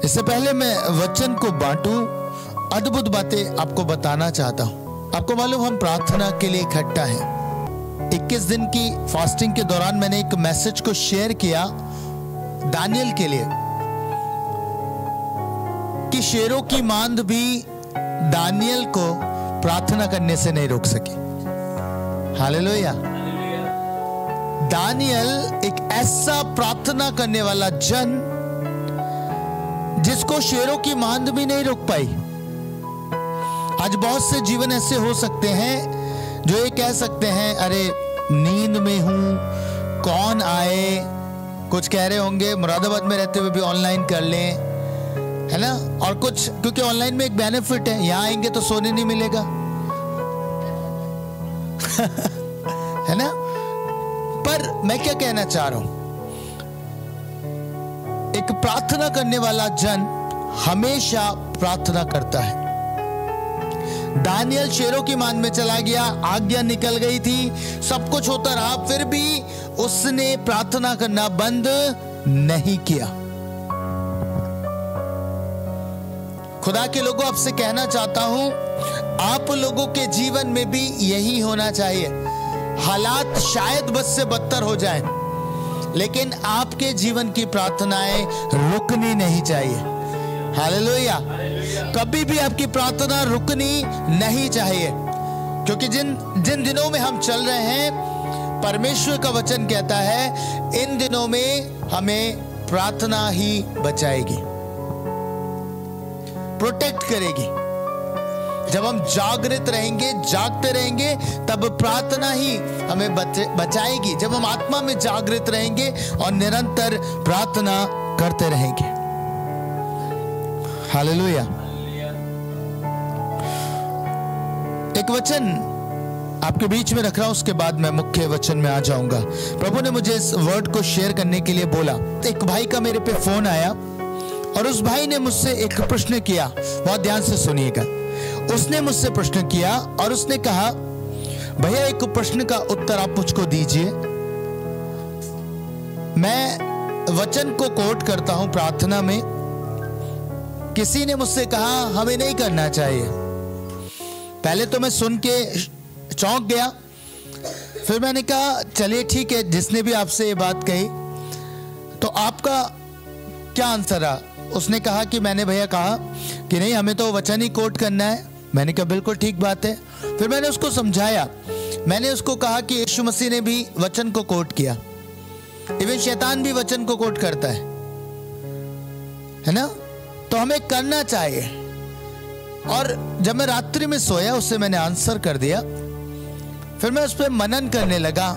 इससे पहले मैं वचन को बांटूं, अद्भुत बातें आपको बताना चाहता हूं। आपको मालूम हम प्रार्थना के लिए इकट्ठा हैं। 21 दिन की फास्टिंग के दौरान मैंने एक मैसेज को शेयर किया दानियल के लिए कि शेरों की मांद भी दानियल को प्रार्थना करने से नहीं रोक सकी। हालेलुया। दानियल एक ऐसा प्रार्थना करने वाला जन जिसको शेरों की मांद भी नहीं रोक पाई। आज बहुत से जीवन ऐसे हो सकते हैं जो ये कह सकते हैं, अरे नींद में हूं, कौन आए। कुछ कह रहे होंगे मुरादाबाद में रहते हुए भी ऑनलाइन कर लें, है ना। और कुछ क्योंकि ऑनलाइन में एक बेनिफिट है, यहां आएंगे तो सोने नहीं मिलेगा है ना। पर मैं क्या कहना चाह रहा हूं, एक प्रार्थना करने वाला जन हमेशा प्रार्थना करता है। दानियल शेरों की मांद में चला गया, आज्ञा निकल गई थी, सब कुछ होता रहा, फिर भी उसने प्रार्थना करना बंद नहीं किया। खुदा के लोगों, आपसे कहना चाहता हूं, आप लोगों के जीवन में भी यही होना चाहिए। हालात शायद बद से बदतर हो जाएं, लेकिन आपके जीवन की प्रार्थनाएं रुकनी नहीं चाहिए। हालेलुया। कभी भी आपकी प्रार्थना रुकनी नहीं चाहिए, क्योंकि जिन दिनों में हम चल रहे हैं, परमेश्वर का वचन कहता है इन दिनों में हमें प्रार्थना ही बचाएगी, प्रोटेक्ट करेगी। जब हम जागृत रहेंगे, जागते रहेंगे, तब प्रार्थना ही हमें बचाएगी। जब हम आत्मा में जागृत रहेंगे और निरंतर प्रार्थना करते रहेंगे। हालेलुया। एक वचन आपके बीच में रख रहा हूं, उसके बाद मैं मुख्य वचन में आ जाऊंगा। प्रभु ने मुझे इस वर्ड को शेयर करने के लिए बोला। एक भाई का मेरे पे फोन आया और उस भाई ने मुझसे एक प्रश्न किया, बहुत ध्यान से सुनिएगा। उसने मुझसे प्रश्न किया और उसने कहा, भैया एक प्रश्न का उत्तर आप मुझको दीजिए। मैं वचन को कोट करता हूं प्रार्थना में। किसी ने मुझसे कहा हमें नहीं करना चाहिए। पहले तो मैं सुन के चौंक गया, फिर मैंने कहा चलिए ठीक है, जिसने भी आपसे ये बात कही तो आपका क्या आंसर रहा। उसने कहा कि मैंने भैया कहा कि नहीं, हमें तो वचन ही कोट करना है। मैंने कहा बिल्कुल ठीक बात है। फिर मैंने उसको समझाया, मैंने उसको कहा कि यीशु मसीह ने भी वचन को कोट किया, इवन शैतान भी वचन को कोट करता है ना। तो हमें करना चाहिए। और जब मैं रात्रि में सोया, उससे मैंने आंसर कर दिया। फिर मैं उस पर मनन करने लगा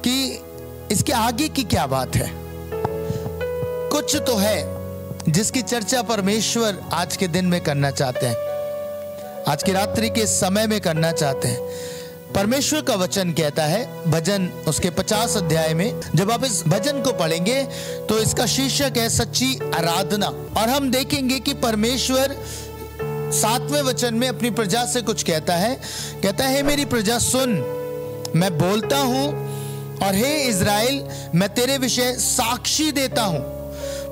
कि इसके आगे की क्या बात है। कुछ तो है जिसकी चर्चा परमेश्वर आज के दिन में करना चाहते हैं, आज की रात्रि के समय में करना चाहते हैं। परमेश्वर का वचन कहता है, भजन उसके 50 अध्याय में, जब आप इस भजन को पढ़ेंगे तो इसका शीर्षक है सच्ची आराधना। और हम देखेंगे कि परमेश्वर 7वें वचन में अपनी प्रजा से कुछ कहता है हे मेरी प्रजा सुन, मैं बोलता हूं, और हे इज़राइल मैं तेरे विषय साक्षी देता हूं।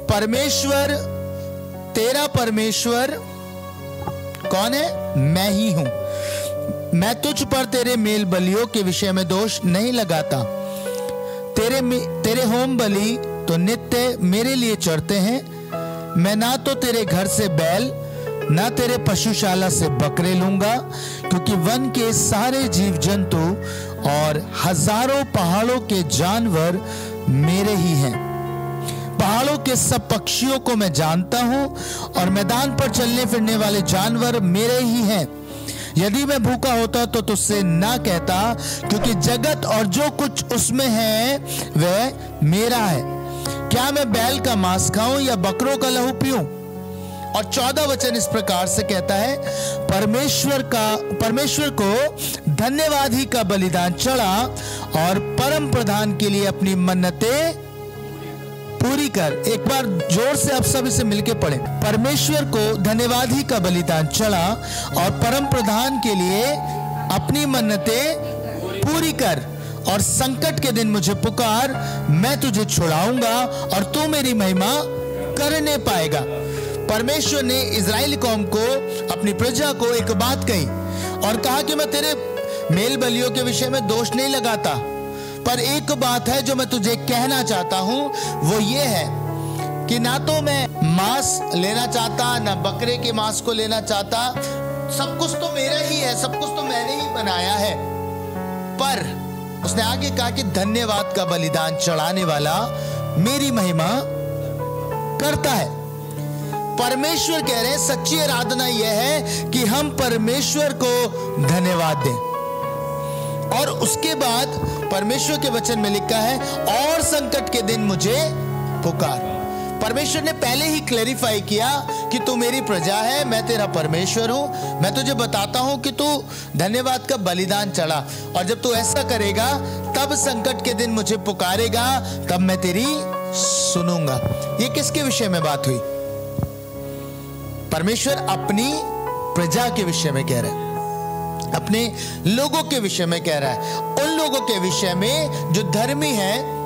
परमेश्वर, तेरा परमेश्वर कौन है? मैं ही हूं। मैं तुझ पर तेरे मेल बलियों के विषय में दोष नहीं लगाता। तेरे होम बलि तो नित्य मेरे लिए चढ़ते हैं। मैं ना तो तेरे घर से बैल, ना तेरे पशुशाला से बकरे लूंगा, क्योंकि वन के सारे जीव जंतु और हजारों पहाड़ों के जानवर मेरे ही हैं। पहाड़ों के सब पक्षियों को मैं जानता हूं, और मैदान पर चलने फिरने वाले जानवर मेरे ही हैं। यदि मैं भूखा होता तो तुझसे ना कहता, क्योंकि जगत और जो कुछ उसमें है वह मेरा है। क्या मैं बैल का मांस खाऊं या बकरों का लहू पीऊं? और 14 वचन इस प्रकार से कहता है, परमेश्वर को धन्यवाद ही का बलिदान चढ़ा, और परम प्रधान के लिए अपनी मन्नतें पूरी कर। एक बार जोर से आप सब इसे मिलके पढ़ें। परमेश्वर को धन्यवाद ही का बलिदान चढ़ा, और परम प्रधान के लिए अपनी मन्नतें पूरी कर। और संकट के दिन मुझे पुकार, मैं तुझे छुड़ाऊंगा और तू मेरी महिमा कर नहीं पाएगा। परमेश्वर ने इजराइल कौम को, अपनी प्रजा को एक बात कही और कहा कि मैं तेरे मेल बलियों के विषय में दोष नहीं लगाता, पर एक बात है जो मैं तुझे कहना चाहता हूं, वो ये है कि ना तो मैं मांस लेना चाहता, ना बकरे के मांस को लेना चाहता, सब कुछ तो मेरा ही है, सब कुछ तो मैंने ही बनाया है। पर उसने आगे कहा कि धन्यवाद का बलिदान चढ़ाने वाला मेरी महिमा करता है। परमेश्वर कह रहे हैं सच्ची आराधना यह है कि हम परमेश्वर को धन्यवाद दें। और उसके बाद परमेश्वर के वचन में लिखा है, और संकट के दिन मुझे पुकार। परमेश्वर ने पहले ही क्लैरिफाई किया कि तू मेरी प्रजा है, मैं तेरा परमेश्वर हूं, मैं तुझे बताता हूं कि तू धन्यवाद का बलिदान चढ़ा, और जब तू ऐसा करेगा तब संकट के दिन मुझे पुकारेगा, तब मैं तेरी सुनूंगा। ये किसके विषय में बात हुई? परमेश्वर अपनी प्रजा के विषय में कह रहा है, अपने लोगों के विषय में कह रहा है, उन लोगों के विषय में जो धर्मी हैं,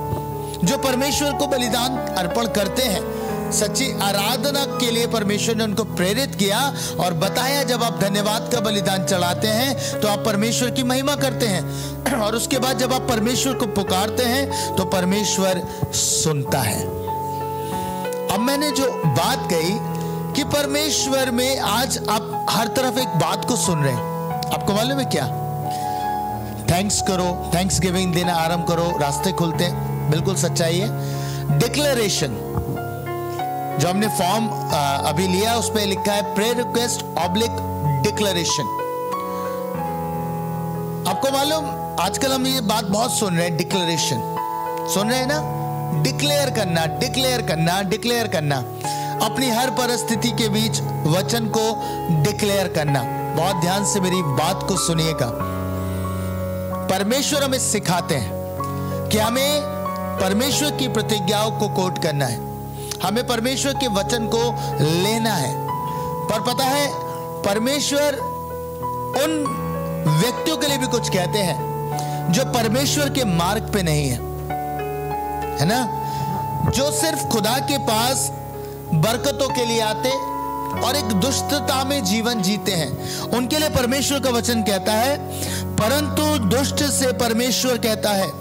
जो परमेश्वर को बलिदान अर्पण करते हैं। सच्ची आराधना के लिए परमेश्वर ने उनको प्रेरित किया और बताया, जब आप धन्यवाद का बलिदान चढ़ाते हैं तो आप परमेश्वर की महिमा करते हैं, और उसके बाद जब आप परमेश्वर को पुकारते हैं तो परमेश्वर सुनता है। अब मैंने जो बात कही कि परमेश्वर में, आज आप हर तरफ एक बात को सुन रहे हैं, आपको मालूम है क्या? थैंक्स करो, थैंक्स गिविंग देना आरंभ करो, रास्ते खुलते हैं। बिल्कुल सच्चाई है। डिक्लेरेशन जो हमने फॉर्म अभी लिया, उस पे लिखा है प्रेयर रिक्वेस्ट ऑब्लिक डिक्लेरेशन। आपको मालूम, आजकल हम ये बात बहुत सुन रहे हैं, डिक्लेरेशन सुन रहे हैं ना, डिक्लेयर करना, डिक्लेयर करना, डिक्लेयर करना, अपनी हर परिस्थिति के बीच वचन को डिक्लेयर करना। बहुत ध्यान से मेरी बात को सुनिएगा। परमेश्वर हमें सिखाते हैं कि हमें परमेश्वर की प्रतिज्ञाओं को कोट करना है, हमें परमेश्वर के वचन को लेना है। पर पता है, परमेश्वर उन व्यक्तियों के लिए भी कुछ कहते हैं जो परमेश्वर के मार्ग पे नहीं है ना, जो सिर्फ खुदा के पास बरकतों के लिए आते और एक दुष्टता में जीवन जीते हैं। उनके लिए परमेश्वर का वचन कहता है, परंतु दुष्ट से परमेश्वर कहता है,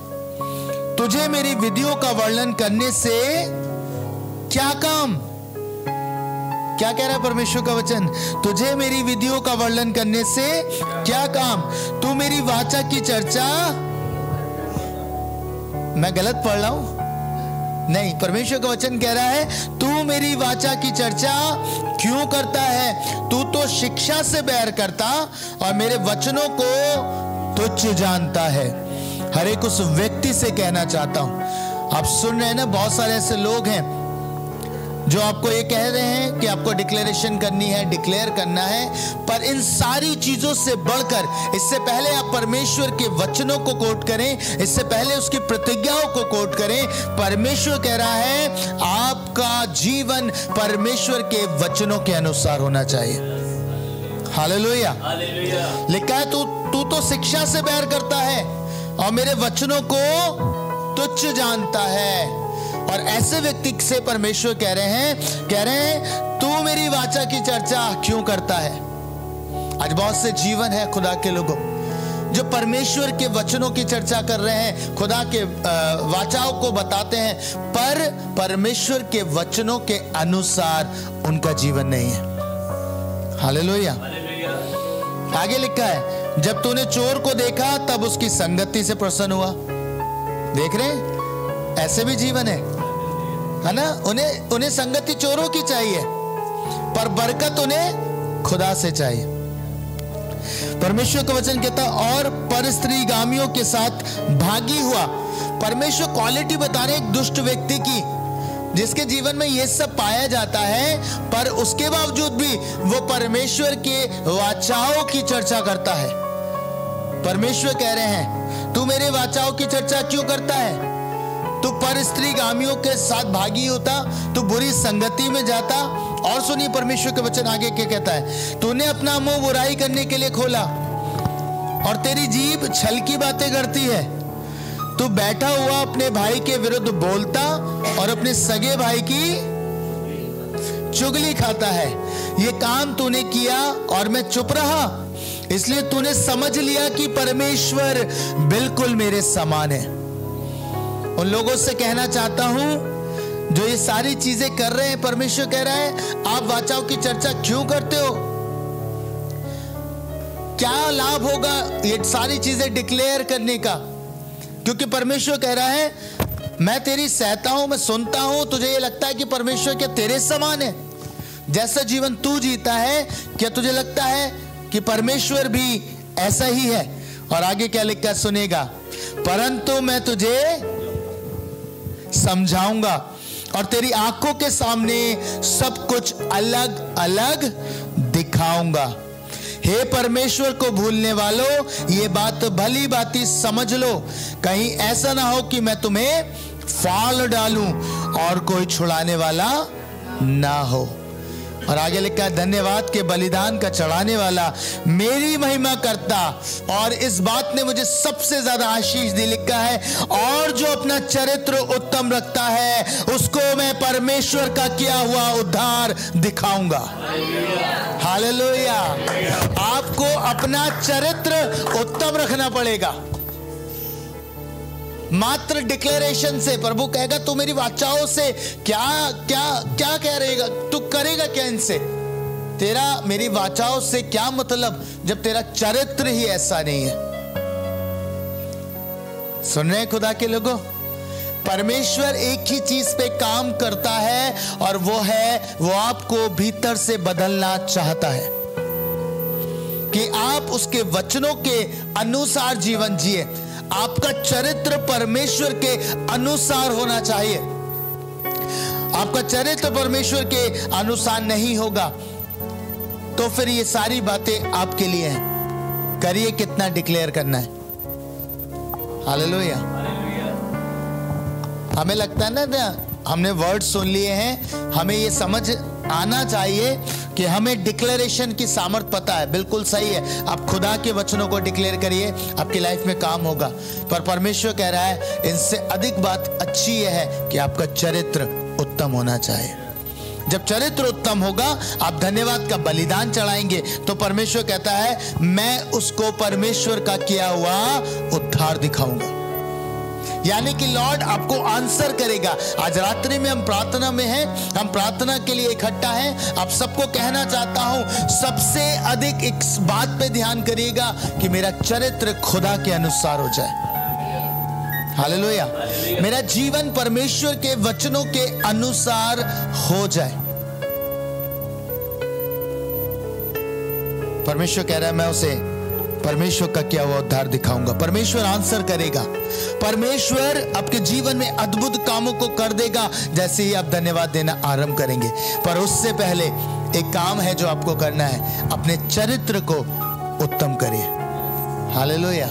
तुझे मेरी विधियों का वर्णन करने से क्या काम? क्या कह रहा है परमेश्वर का वचन? तुझे मेरी विधियों का वर्णन करने से क्या काम? तू मेरी वाचा की चर्चा, मैं गलत पढ़ रहा हूं? नहीं, परमेश्वर का वचन कह रहा है, तू मेरी वाचा की चर्चा क्यों करता है? तू तो शिक्षा से बैर करता और मेरे वचनों को तुच्छ जानता है। हर एक उस व्यक्ति से कहना चाहता हूं, आप सुन रहे हैं ना, बहुत सारे ऐसे लोग हैं जो आपको ये कह रहे हैं कि आपको डिक्लेरेशन करनी है, डिक्लेयर करना है, पर इन सारी चीजों से बढ़कर, इससे पहले आप परमेश्वर के वचनों को कोट करें, इससे पहले उसकी प्रतिज्ञाओं को कोट करें। परमेश्वर कह रहा है, आपका जीवन परमेश्वर के वचनों के अनुसार होना चाहिए। हालेलुया। लिखा है, तू तो शिक्षा से बैर करता है और मेरे वचनों को तुच्छ जानता है। और ऐसे व्यक्ति से परमेश्वर कह रहे हैं, तू मेरी वाचा की चर्चा क्यों करता है? आज बहुत से जीवन है खुदा के लोगों जो परमेश्वर के वचनों की चर्चा कर रहे हैं, खुदा के वाचाओं को बताते हैं, पर परमेश्वर के वचनों के अनुसार उनका जीवन नहीं है। हालेलुया। आगे लिखा है, जब तूने चोर को देखा तब उसकी संगति से प्रसन्न हुआ। देख रहे हैं, ऐसे भी जीवन है ना? उन्हें संगति चोरों की चाहिए, पर बरकत उन्हें खुदा से चाहिए। परमेश्वर का वचन कहता, और परस्त्रीगामियों के साथ भागी हुआ। परमेश्वर क्वालिटी बता रहे एक दुष्ट व्यक्ति की, जिसके जीवन में यह सब पाया जाता है, पर उसके बावजूद भी वो परमेश्वर के वाचाओं की चर्चा करता है। परमेश्वर कह रहे हैं, तू मेरे वाचाओं की चर्चा क्यों करता है? तू परस्त्रीगामियों के साथ भागी होता, तू बुरी संगति में जाता। और सुनिए परमेश्वर का वचन आगे क्या कहता है, तूने अपना मुंह बुराई करने के लिए खोला और तेरी जीभ छल की बातें करती है। तू बैठा हुआ अपने भाई के विरुद्ध बोलता और अपने सगे भाई की चुगली खाता है। ये काम तूने किया और मैं चुप रहा, इसलिए तूने समझ लिया कि परमेश्वर बिल्कुल मेरे समान है। उन लोगों से कहना चाहता हूं जो ये सारी चीजें कर रहे हैं, परमेश्वर कह रहा है आप वाचाओं की चर्चा क्यों करते हो? क्या लाभ होगा ये सारी चीजें डिक्लेयर करने का? क्योंकि परमेश्वर कह रहा है मैं तेरी सहता हूं, मैं सुनता हूं। तुझे ये लगता है कि परमेश्वर क्या तेरे समान है? जैसा जीवन तू जीता है, क्या तुझे लगता है कि परमेश्वर भी ऐसा ही है? और आगे क्या लिखा सुनेगा, परंतु मैं तुझे समझाऊंगा और तेरी आंखों के सामने सब कुछ अलग अलग दिखाऊंगा। हे परमेश्वर को भूलने वालों, ये बात भली भांति समझ लो, कहीं ऐसा ना हो कि मैं तुम्हें फाल डालूं और कोई छुड़ाने वाला ना हो। और आगे लिखा है धन्यवाद के बलिदान का चढ़ाने वाला मेरी महिमा करता। और इस बात ने मुझे सबसे ज्यादा आशीष दी, लिखा है और जो अपना चरित्र उत्तम रखता है उसको मैं परमेश्वर का किया हुआ उद्धार दिखाऊंगा। हालेलुया। आपको अपना चरित्र उत्तम रखना पड़ेगा। मात्र डिक्लेरेशन से प्रभु कहेगा तू मेरी वाचाओं से क्या क्या क्या कह रहेगा, तू करेगा क्या इनसे? तेरा मेरी वाचाओं से क्या मतलब जब तेरा चरित्र ही ऐसा नहीं है? सुन रहे हैं खुदा के लोगों, परमेश्वर एक ही चीज पे काम करता है और वो आपको भीतर से बदलना चाहता है कि आप उसके वचनों के अनुसार जीवन जिए। आपका चरित्र परमेश्वर के अनुसार होना चाहिए। आपका चरित्र परमेश्वर के अनुसार नहीं होगा तो फिर ये सारी बातें आपके लिए हैं। करिए कितना डिक्लेयर करना है। हालेलुया। हमें लगता है ना हमने वर्ड सुन लिए हैं, हमें ये समझ आना चाहिए कि हमें डिक्लेरेशन की सामर्थ पता है। बिल्कुल सही है, आप खुदा के वचनों को डिक्लेयर करिए, आपकी लाइफ में काम होगा। पर परमेश्वर कह रहा है इनसे अधिक बात अच्छी यह है कि आपका चरित्र उत्तम होना चाहिए। जब चरित्र उत्तम होगा, आप धन्यवाद का बलिदान चढ़ाएंगे तो परमेश्वर कहता है मैं उसको परमेश्वर का किया हुआ उद्धार दिखाऊंगा। यानी कि लॉर्ड आपको आंसर करेगा। आज रात्रि में हम प्रार्थना में हैं, हम प्रार्थना के लिए इकट्ठा हैं। आप सबको कहना चाहता हूं सबसे अधिक इस बात पे ध्यान करिएगा कि मेरा चरित्र खुदा के अनुसार हो जाए। हालेलुया। मेरा जीवन परमेश्वर के वचनों के अनुसार हो जाए। परमेश्वर कह रहा है मैं उसे परमेश्वर का किया हुआ उद्धार दिखाऊंगा। परमेश्वर आंसर करेगा। परमेश्वर आपके जीवन में अद्भुत कामों को कर देगा जैसे ही आप धन्यवाद देना आरंभ करेंगे। पर उससे पहले एक काम है जो आपको करना है, अपने चरित्र को उत्तम करिए। हालेलुया।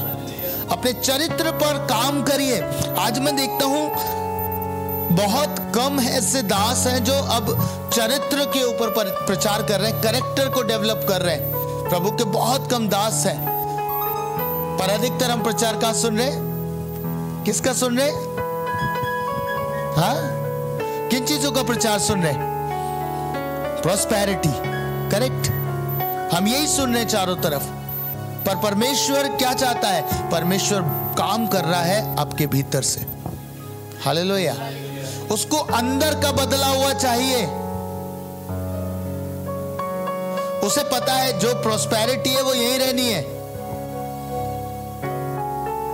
अपने चरित्र पर काम करिए। आज मैं देखता हूं बहुत कम ऐसे दास हैं जो अब चरित्र के ऊपर प्रचार कर रहे हैं, कैरेक्टर को डेवलप कर रहे हैं। प्रभु के बहुत कम दास हैं, पर अधिकतर हम प्रचार कहां सुन रहे? किसका सुन रहे? हाँ, किन चीजों का प्रचार सुन रहे? Prosperity, correct. हम यही सुन रहे चारों तरफ। पर परमेश्वर क्या चाहता है? परमेश्वर काम कर रहा है आपके भीतर से। हालेलुया। उसको अंदर का बदला हुआ चाहिए। उसे पता है जो प्रॉस्पेरिटी है वो यहीं रहनी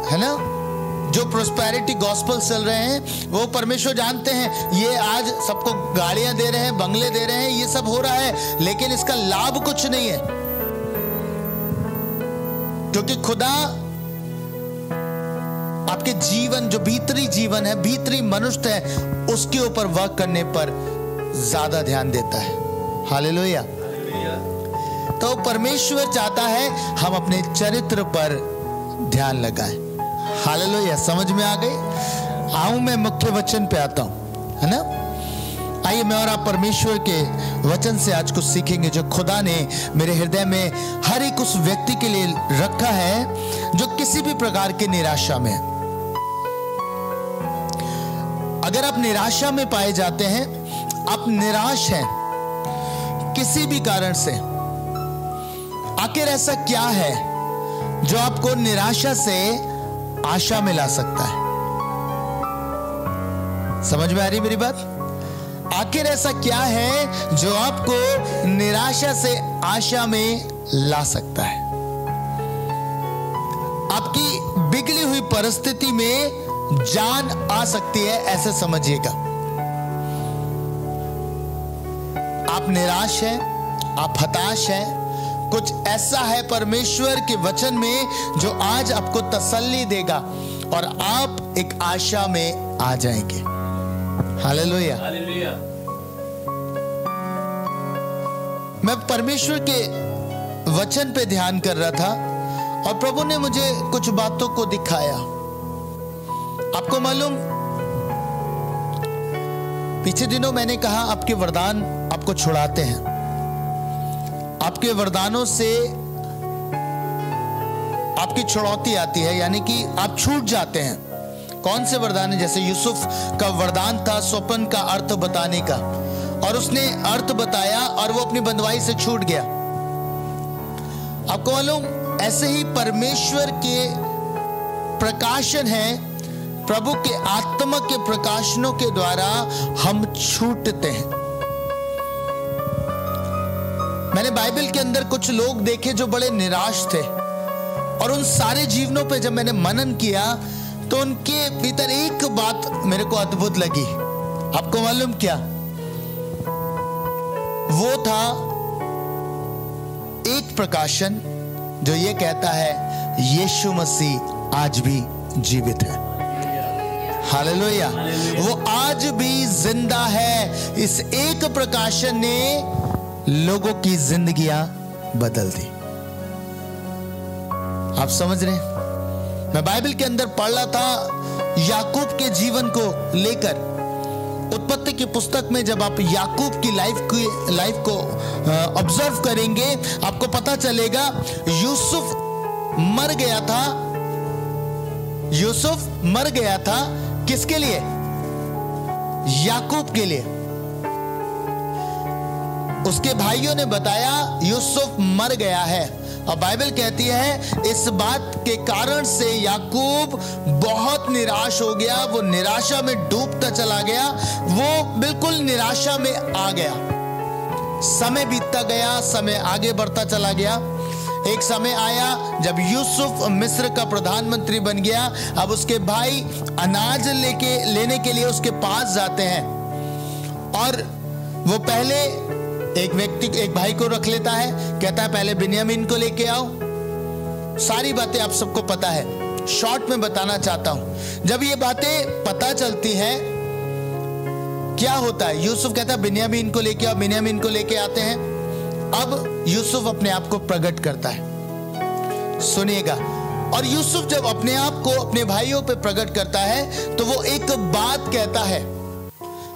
है ना? जो प्रॉस्पेरिटी गॉस्पेल चल रहे हैं वो परमेश्वर जानते हैं। ये आज सबको गाड़ियां दे रहे हैं, बंगले दे रहे हैं, ये सब हो रहा है, लेकिन इसका लाभ कुछ नहीं है, क्योंकि खुदा आपके जीवन, जो भीतरी जीवन है, भीतरी मनुष्य है, उसके ऊपर वर्क करने पर ज्यादा ध्यान देता है। हालेलुया। तो परमेश्वर चाहता है हम अपने चरित्र पर ध्यान लगाएं। हालेलुया। समझ में आ गई? आऊं मैं मुख्य वचन पे आता हूं, है ना? आइए मैं और आप परमेश्वर के वचन से आज कुछ सीखेंगे जो खुदा ने मेरे हृदय में हर एक उस व्यक्ति के लिए रखा है जो किसी भी प्रकार की निराशा में है। अगर आप निराशा में पाए जाते हैं, आप निराश हैं, किसी भी कारण से, आखिर ऐसा क्या है जो आपको निराशा से आशा में ला सकता है? समझ में आ रही मेरी बात? आखिर ऐसा क्या है जो आपको निराशा से आशा में ला सकता है? आपकी बिगड़ी हुई परिस्थिति में जान आ सकती है, ऐसे समझिएगा। आप निराश हैं, आप हताश हैं, कुछ ऐसा है परमेश्वर के वचन में जो आज आपको तसल्ली देगा और आप एक आशा में आ जाएंगे। हालेलुया। मैं परमेश्वर के वचन पे ध्यान कर रहा था और प्रभु ने मुझे कुछ बातों को दिखाया। आपको मालूम, पीछे दिनों मैंने कहा आपके वरदान आपको छुड़ाते हैं, आपके वरदानों से आपकी छुड़ौती आती है, यानी कि आप छूट जाते हैं। कौन से वरदान है? जैसे यूसुफ का वरदान था स्वप्न का अर्थ बताने का, और उसने अर्थ बताया और वो अपनी बंधुआई से छूट गया। आपको मालूम, ऐसे ही परमेश्वर के प्रकाशन है, प्रभु के आत्मा के प्रकाशनों के द्वारा हम छूटते हैं। मैंने बाइबल के अंदर कुछ लोग देखे जो बड़े निराश थे, और उन सारे जीवनों पे जब मैंने मनन किया तो उनके भीतर एक बात मेरे को अद्भुत लगी। आपको मालूम क्या? वो था एक प्रकाशन जो ये कहता है यीशु मसीह आज भी जीवित है। हालेलुया। वो आज भी जिंदा है। इस एक प्रकाशन ने लोगों की जिंदगियां बदल दी। आप समझ रहे हैं? मैं बाइबल के अंदर पढ़ रहा था याकूब के जीवन को लेकर। उत्पत्ति की पुस्तक में जब आप याकूब की लाइफ को ऑब्जर्व करेंगे, आपको पता चलेगा यूसुफ मर गया था। यूसुफ मर गया था किसके लिए? याकूब के लिए। उसके भाइयों ने बताया यूसुफ मर गया है, और बाइबल कहती है इस बात के कारण से याकूब बहुत निराश हो गया। वो निराशा में डूबता चला गया, वो बिल्कुल निराशा में आ गया। समय बीतता गया, समय आगे बढ़ता चला गया। एक समय आया जब यूसुफ मिस्र का प्रधानमंत्री बन गया। अब उसके भाई अनाज लेने के लिए उसके पास जाते हैं, और वो पहले एक भाई को रख लेता है, कहता है पहले बिन्यामीन को लेके आओ। सारी बातें आप सबको पता है, शॉर्ट में बताना चाहता हूं। जब ये बातें पता चलती हैं, क्या होता है? यूसुफ कहता है बिन्यामीन को लेके आओ। बिन्यामीन को लेके आते हैं। अब यूसुफ अपने आप को प्रकट करता है। सुनिएगा, और यूसुफ जब अपने आप को अपने भाइयों पे प्रकट करता है तो वो एक बात कहता है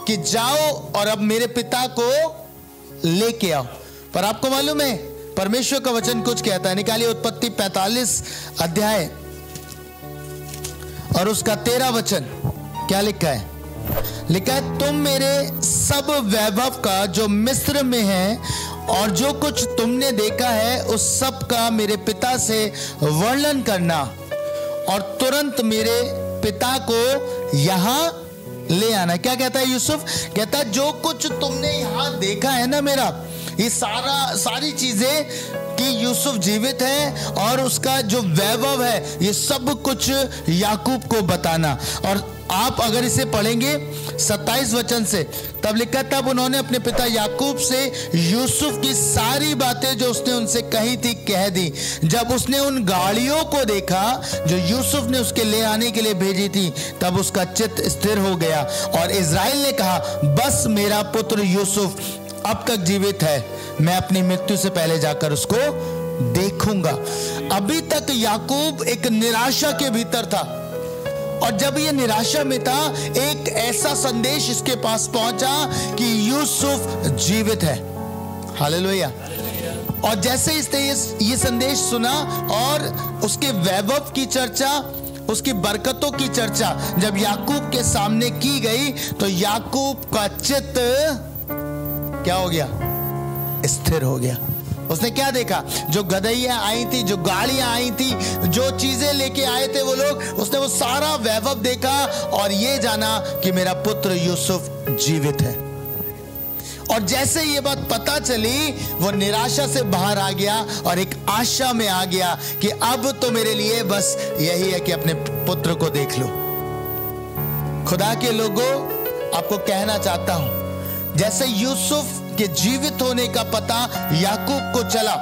कि जाओ और अब मेरे पिता को लेके आओ। पर आपको मालूम है परमेश्वर का वचन कुछ कहता है। निकालिए उत्पत्ति 45 अध्याय और उसका 13 वचन। क्या लिखा है? लिखा है तुम मेरे सब वैभव का जो मिस्र में है और जो कुछ तुमने देखा है उस सब का मेरे पिता से वर्णन करना, और तुरंत मेरे पिता को यहां ले आना। क्या कहता है यूसुफ? कहता है जो कुछ तुमने यहां देखा है ना मेरा, ये सारी चीजें कि यूसुफ जीवित है और उसका जो वैभव है ये सब कुछ याकूब को बताना। और आप अगर इसे पढ़ेंगे 27 वचन से, तब लिखा तब उन्होंने अपने पिता याकूब से यूसुफ की सारी बातें जो उसने उनसे कही थी कह दी। जब उसने उन गाड़ियों को देखा जो यूसुफ ने उसके ले आने के लिए भेजी थी, तब उसका चित्त स्थिर हो गया और इज़राइल ने कहा बस मेरा पुत्र यूसुफ अब तक जीवित है, मैं अपनी मृत्यु से पहले जाकर उसको देखूंगा। अभी तक याकूब एक निराशा के भीतर था, और जब ये निराशा में था एक ऐसा संदेश इसके पास पहुंचा कि यूसुफ जीवित है। हालेलुया। और जैसे इसने ये संदेश सुना और उसके वैभव की चर्चा, उसकी बरकतों की चर्चा जब याकूब के सामने की गई, तो याकूब का चित्त क्या हो गया? स्थिर हो गया। उसने क्या देखा? जो गदहियां आई थी, जो गाड़ियां आई थी, जो चीजें लेके आए थे वो लोग, उसने वो सारा वैभव देखा और ये जाना कि मेरा पुत्र यूसुफ जीवित है। और जैसे ये बात पता चली, वो निराशा से बाहर आ गया और एक आशा में आ गया कि अब तो मेरे लिए बस यही है कि अपने पुत्र को देख लो। खुदा के लोगों, आपको कहना चाहता हूं, जैसे यूसुफ के जीवित होने का पता याकूब को चला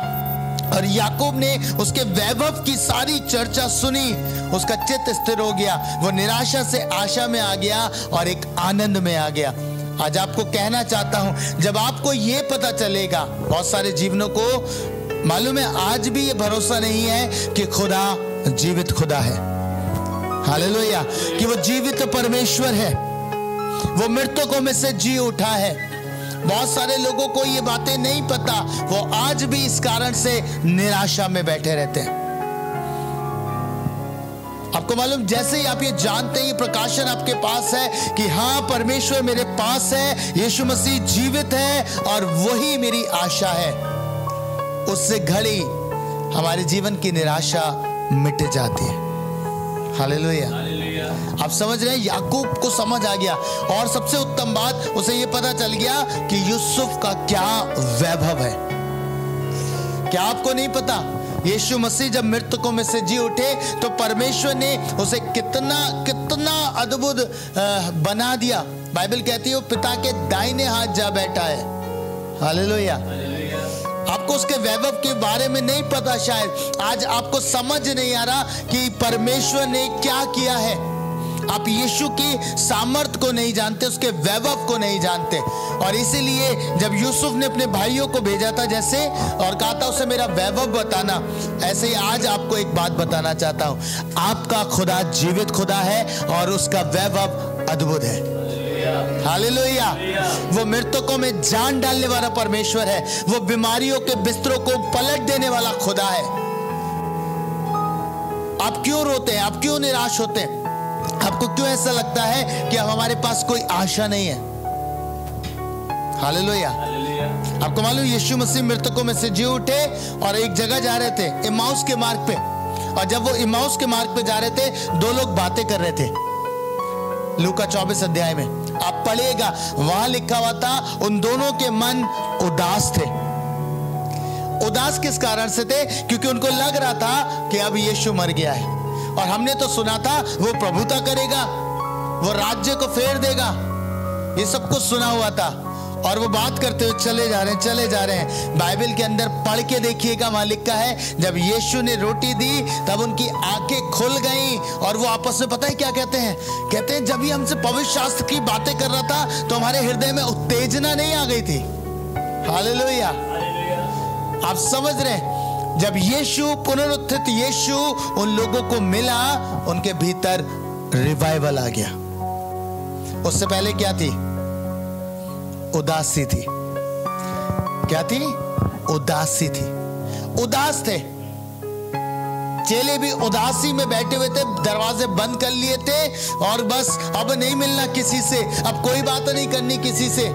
और याकूब ने उसके वैभव की सारी चर्चा सुनी, उसका चित्त स्थिर हो गया, वो निराशा से आशा में आ गया और एक आनंद में आ गया। आज आपको कहना चाहता हूं, जब आपको ये पता चलेगा, बहुत सारे जीवनों को मालूम है आज भी ये भरोसा नहीं है कि खुदा जीवित खुदा है, हालेलुया, कि वो जीवित परमेश्वर है, वो मृतकों में से जी उठा है। बहुत सारे लोगों को ये बातें नहीं पता, वो आज भी इस कारण से निराशा में बैठे रहते हैं। आपको मालूम, जैसे ही आप ये जानते हैं, ये प्रकाशन आपके पास है कि हाँ परमेश्वर मेरे पास है, यीशु मसीह जीवित है और वही मेरी आशा है, उससे घड़ी हमारे जीवन की निराशा मिट जाती है। हालेलुया। आप समझ रहे हैं, याकूब को समझ आ गया और सबसे उत्तम बात, उसे ये पता चल गया कि यूसुफ का क्या वैभव है। क्या आपको नहीं पता, यीशु मसीह जब मृतकों में से जी उठे तो परमेश्वर ने उसे कितना कितना अद्भुत बना दिया। बाइबल कहती है वो पिता के दाहिने हाथ जा बैठा है। हालेलुया। आपको उसके वैभव के बारे में नहीं पता, शायद आज आपको समझ नहीं आ रहा कि परमेश्वर ने क्या किया है। आप यीशु की सामर्थ को नहीं जानते, उसके वैभव को नहीं जानते। और इसीलिए जब यूसुफ ने अपने भाइयों को भेजा था जैसे, और कहा था उसे मेरा वैभव बताना, ऐसे ही आज आपको एक बात बताना चाहता हूं, आपका खुदा जीवित खुदा है और उसका वैभव अद्भुत है। हालेलुया। वो मृतकों में जान डालने वाला परमेश्वर है, वो बीमारियों के बिस्तरों को पलट देने वाला खुदा है। आप क्यों रोते हैं? आप क्यों निराश होते हैं? आपको क्यों ऐसा लगता है कि अब हमारे पास कोई आशा नहीं है? हालेलुया। आपको मालूम, यीशु मसीह मृतकों में से जी उठे और एक जगह जा रहे थे, इम्माउस के मार्ग पे। और जब वो इम्माउस के मार्ग पे जा रहे थे, दो लोग बातें कर रहे थे। लूका 24 अध्याय में आप पढ़िएगा, वहां लिखा हुआ था उन दोनों के मन उदास थे। उदास किस कारण से थे? क्योंकि उनको लग रहा था कि अब यीशु मर गया है और हमने तो सुना था वो प्रभुता करेगा, वो राज्य को फेर देगा, ये सब कुछ सुना हुआ था। और वो बात करते हुए चले जा रहे हैं। बाइबल के अंदर पढ़ के देखिएगा, वहां लिखा है जब यीशु ने रोटी दी तब उनकी आंखें खुल गईं और वो आपस में पता है क्या कहते हैं? कहते हैं जब ही हमसे पवित्र शास्त्र की बातें कर रहा था तो हमारे हृदय में उत्तेजना नहीं आ गई थी। हालेलुया। आप समझ रहे हैं, जब यीशु पुनरुत्थित यीशु उन लोगों को मिला, उनके भीतर रिवाइवल आ गया। उससे पहले क्या थी? उदासी थी। क्या थी? उदासी थी, उदास थे। चेले भी उदासी में बैठे हुए थे, दरवाजे बंद कर लिए थे और बस अब नहीं मिलना किसी से, अब कोई बात नहीं करनी किसी से,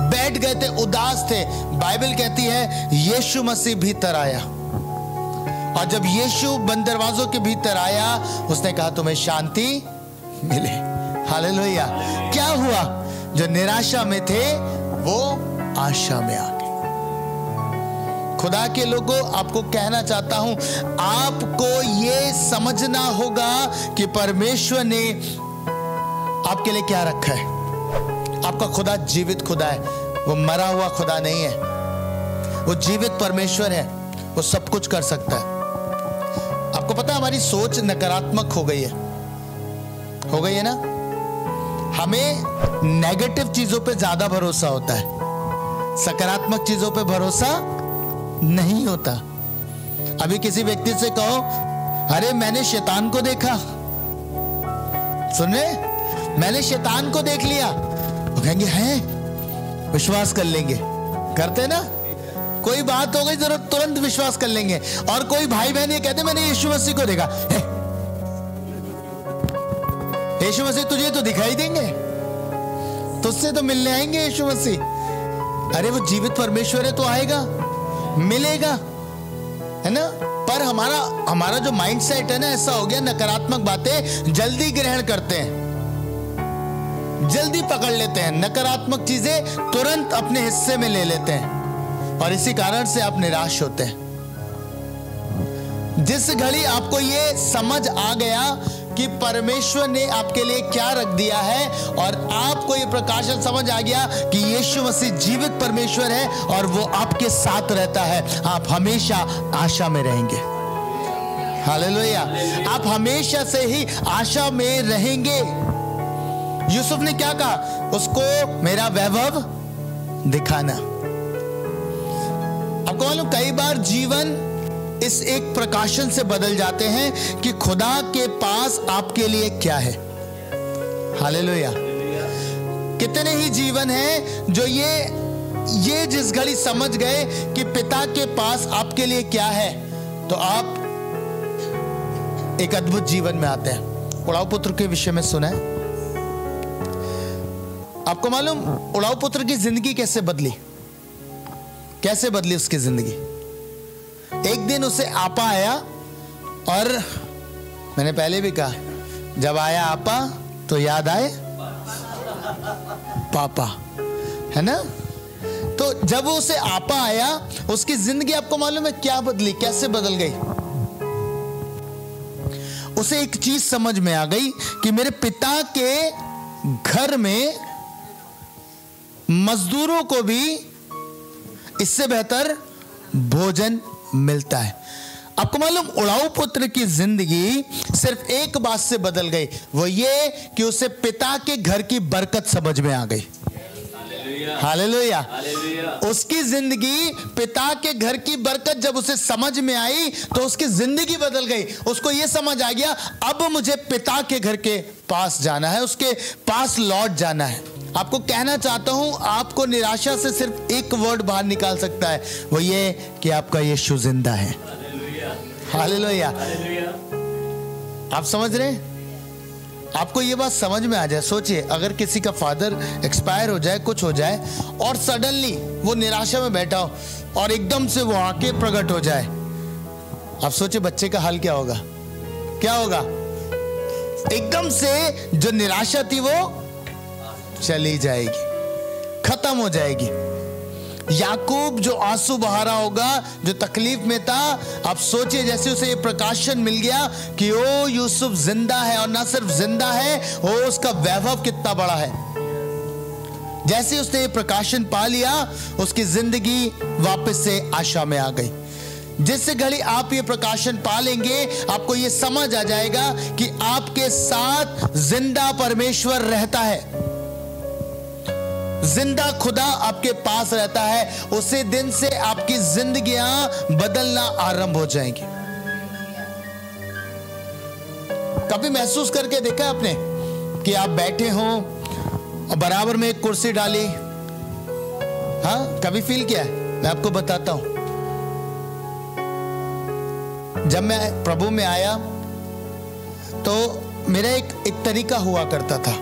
बैठ गए थे, उदास थे। बाइबल कहती है यीशु मसीह भीतर आया और जब यीशु बंद दरवाजों के भीतर आया, उसने कहा तुम्हें शांति मिले। हालेलुया। क्या हुआ? जो निराशा में थे वो आशा में आ गए। खुदा के लोगों, आपको कहना चाहता हूं, आपको ये समझना होगा कि परमेश्वर ने आपके लिए क्या रखा है। आपका खुदा जीवित खुदा है, वो मरा हुआ खुदा नहीं है, वो जीवित परमेश्वर है, वो सब कुछ कर सकता है। आपको पता है हमारी सोच नकारात्मक हो गई है ना। हमें नेगेटिव चीजों पे ज्यादा भरोसा होता है, सकारात्मक चीजों पे भरोसा नहीं होता। अभी किसी व्यक्ति से कहो अरे मैंने शैतान को देखा, सुन रहे, मैंने शैतान को देख लिया, वो कहेंगे हैं, विश्वास कर लेंगे। करते ना, कोई बात हो गई जरूर तुरंत विश्वास कर लेंगे। और कोई भाई बहन ये कहते मैंने यीशु मसीह को देखा, यीशु मसीह तुझे तो दिखाई देंगे, तुझसे तो मिलने आएंगे यीशु मसीह। अरे वो जीवित परमेश्वर है तो आएगा, मिलेगा, है ना। पर हमारा जो माइंडसेट है ना, ऐसा हो गया, नकारात्मक बातें जल्दी ग्रहण करते हैं, जल्दी पकड़ लेते हैं, नकारात्मक चीजें तुरंत अपने हिस्से में ले लेते हैं, और इसी कारण से आप निराश होते हैं। जिस घड़ी आपको ये समझ आ गया कि परमेश्वर ने आपके लिए क्या रख दिया है, और आपको ये प्रकाशन समझ आ गया कि यीशु मसीह जीवित परमेश्वर है और वो आपके साथ रहता है, आप हमेशा आशा में रहेंगे। हालेलुया। आप हमेशा से ही आशा में रहेंगे। यूसुफ ने क्या कहा? उसको मेरा वैभव दिखाना। आपको मालूम, कई बार जीवन इस एक प्रकाशन से बदल जाते हैं कि खुदा के पास आपके लिए क्या है। हालेलुया। कितने ही जीवन हैं जो ये जिस घड़ी समझ गए कि पिता के पास आपके लिए क्या है, तो आप एक अद्भुत जीवन में आते हैं। उड़ाऊ पुत्र के विषय में सुना है? आपको मालूम उड़ाऊ पुत्र की जिंदगी कैसे बदली? कैसे बदली उसकी जिंदगी? एक दिन उसे आपा आया, और मैंने पहले भी कहा, जब आया आपा तो याद आए पापा, है ना। तो जब उसे आपा आया, उसकी जिंदगी आपको मालूम है क्या बदली, कैसे बदल गई? उसे एक चीज समझ में आ गई कि मेरे पिता के घर में मजदूरों को भी इससे बेहतर भोजन मिलता है। आपको मालूम, उड़ाऊ पुत्र की जिंदगी सिर्फ एक बात से बदल गई, वो ये कि उसे पिता के घर की बरकत समझ में आ गई। हालेलुया। उसकी जिंदगी, पिता के घर की बरकत जब उसे समझ में आई तो उसकी जिंदगी बदल गई। उसको यह समझ आ गया, अब मुझे पिता के घर के पास जाना है, उसके पास लौट जाना है। आपको कहना चाहता हूं, आपको निराशा से सिर्फ एक वर्ड बाहर निकाल सकता है, वो ये कि आपका यीशु जिंदा है। हालेलुया। आप समझ रहे हैं? आपको ये बात समझ में आ जाए। सोचिए, अगर किसी का फादर एक्सपायर हो जाए, कुछ हो जाए, और सडनली वो निराशा में बैठा हो और एकदम से वो आके प्रकट हो जाए, आप सोचिए बच्चे का हाल क्या होगा? क्या होगा? एकदम से जो निराशा थी वो चली जाएगी, खत्म हो जाएगी। याकूब जो आंसू बहा रहा होगा, जो तकलीफ में था, आप सोचिए जैसे उसे ये प्रकाशन मिल गया कि ओ यूसुफ जिंदा है, और ना सिर्फ जिंदा है, ओ उसका वैभव कितना बड़ा है। जैसे उसने ये प्रकाशन पा लिया, उसकी जिंदगी वापस से आशा में आ गई। जिस घड़ी आप ये प्रकाशन पा लेंगे, आपको ये समझ आ जाएगा कि आपके साथ जिंदा परमेश्वर रहता है, जिंदा खुदा आपके पास रहता है। उसी दिन से आपकी जिंदगियां बदलना आरंभ हो जाएंगी। कभी महसूस करके देखा आपने कि आप बैठे हो और बराबर में एक कुर्सी डाली? हाँ, कभी फील किया? मैं आपको बताता हूं। जब मैं प्रभु में आया तो मेरा एक तरीका हुआ करता था,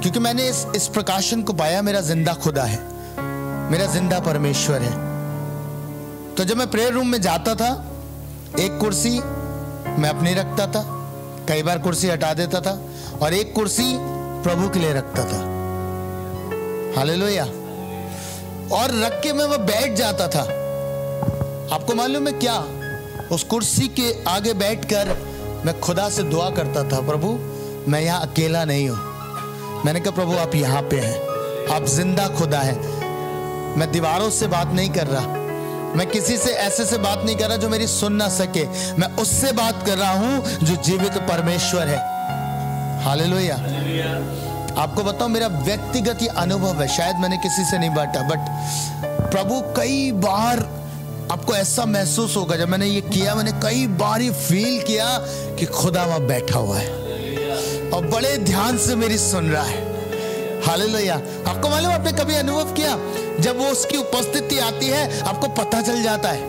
क्योंकि मैंने इस प्रकाशन को पाया, मेरा जिंदा खुदा है, मेरा जिंदा परमेश्वर है। तो जब मैं प्रेयर रूम में जाता था, एक कुर्सी मैं अपनी रखता था, कई बार कुर्सी हटा देता था, और एक कुर्सी प्रभु के लिए रखता था। हालेलुया। और रख के मैं वह बैठ जाता था। आपको मालूम है क्या? उस कुर्सी के आगे बैठकर मैं खुदा से दुआ करता था, प्रभु मैं यहां अकेला नहीं हूं। मैंने कहा प्रभु आप यहाँ पे हैं, आप जिंदा खुदा हैं। मैं दीवारों से बात नहीं कर रहा, मैं किसी से ऐसे से बात नहीं कर रहा जो मेरी सुन ना सके, मैं उससे बात कर रहा हूं जो जीवित परमेश्वर है। हालेलुया। आपको बताऊं, मेरा व्यक्तिगत ये अनुभव है, शायद मैंने किसी से नहीं बांटा, बट प्रभु कई बार, आपको ऐसा महसूस होगा, जब मैंने ये किया, मैंने कई बार ये फील किया कि खुदा वहां बैठा हुआ है और बड़े ध्यान से मेरी सुन रहा है। हालेलुया। आपको मालूम, आपने कभी अनुभव किया, जब वो उसकी उपस्थिति आती है, आपको पता चल जाता है,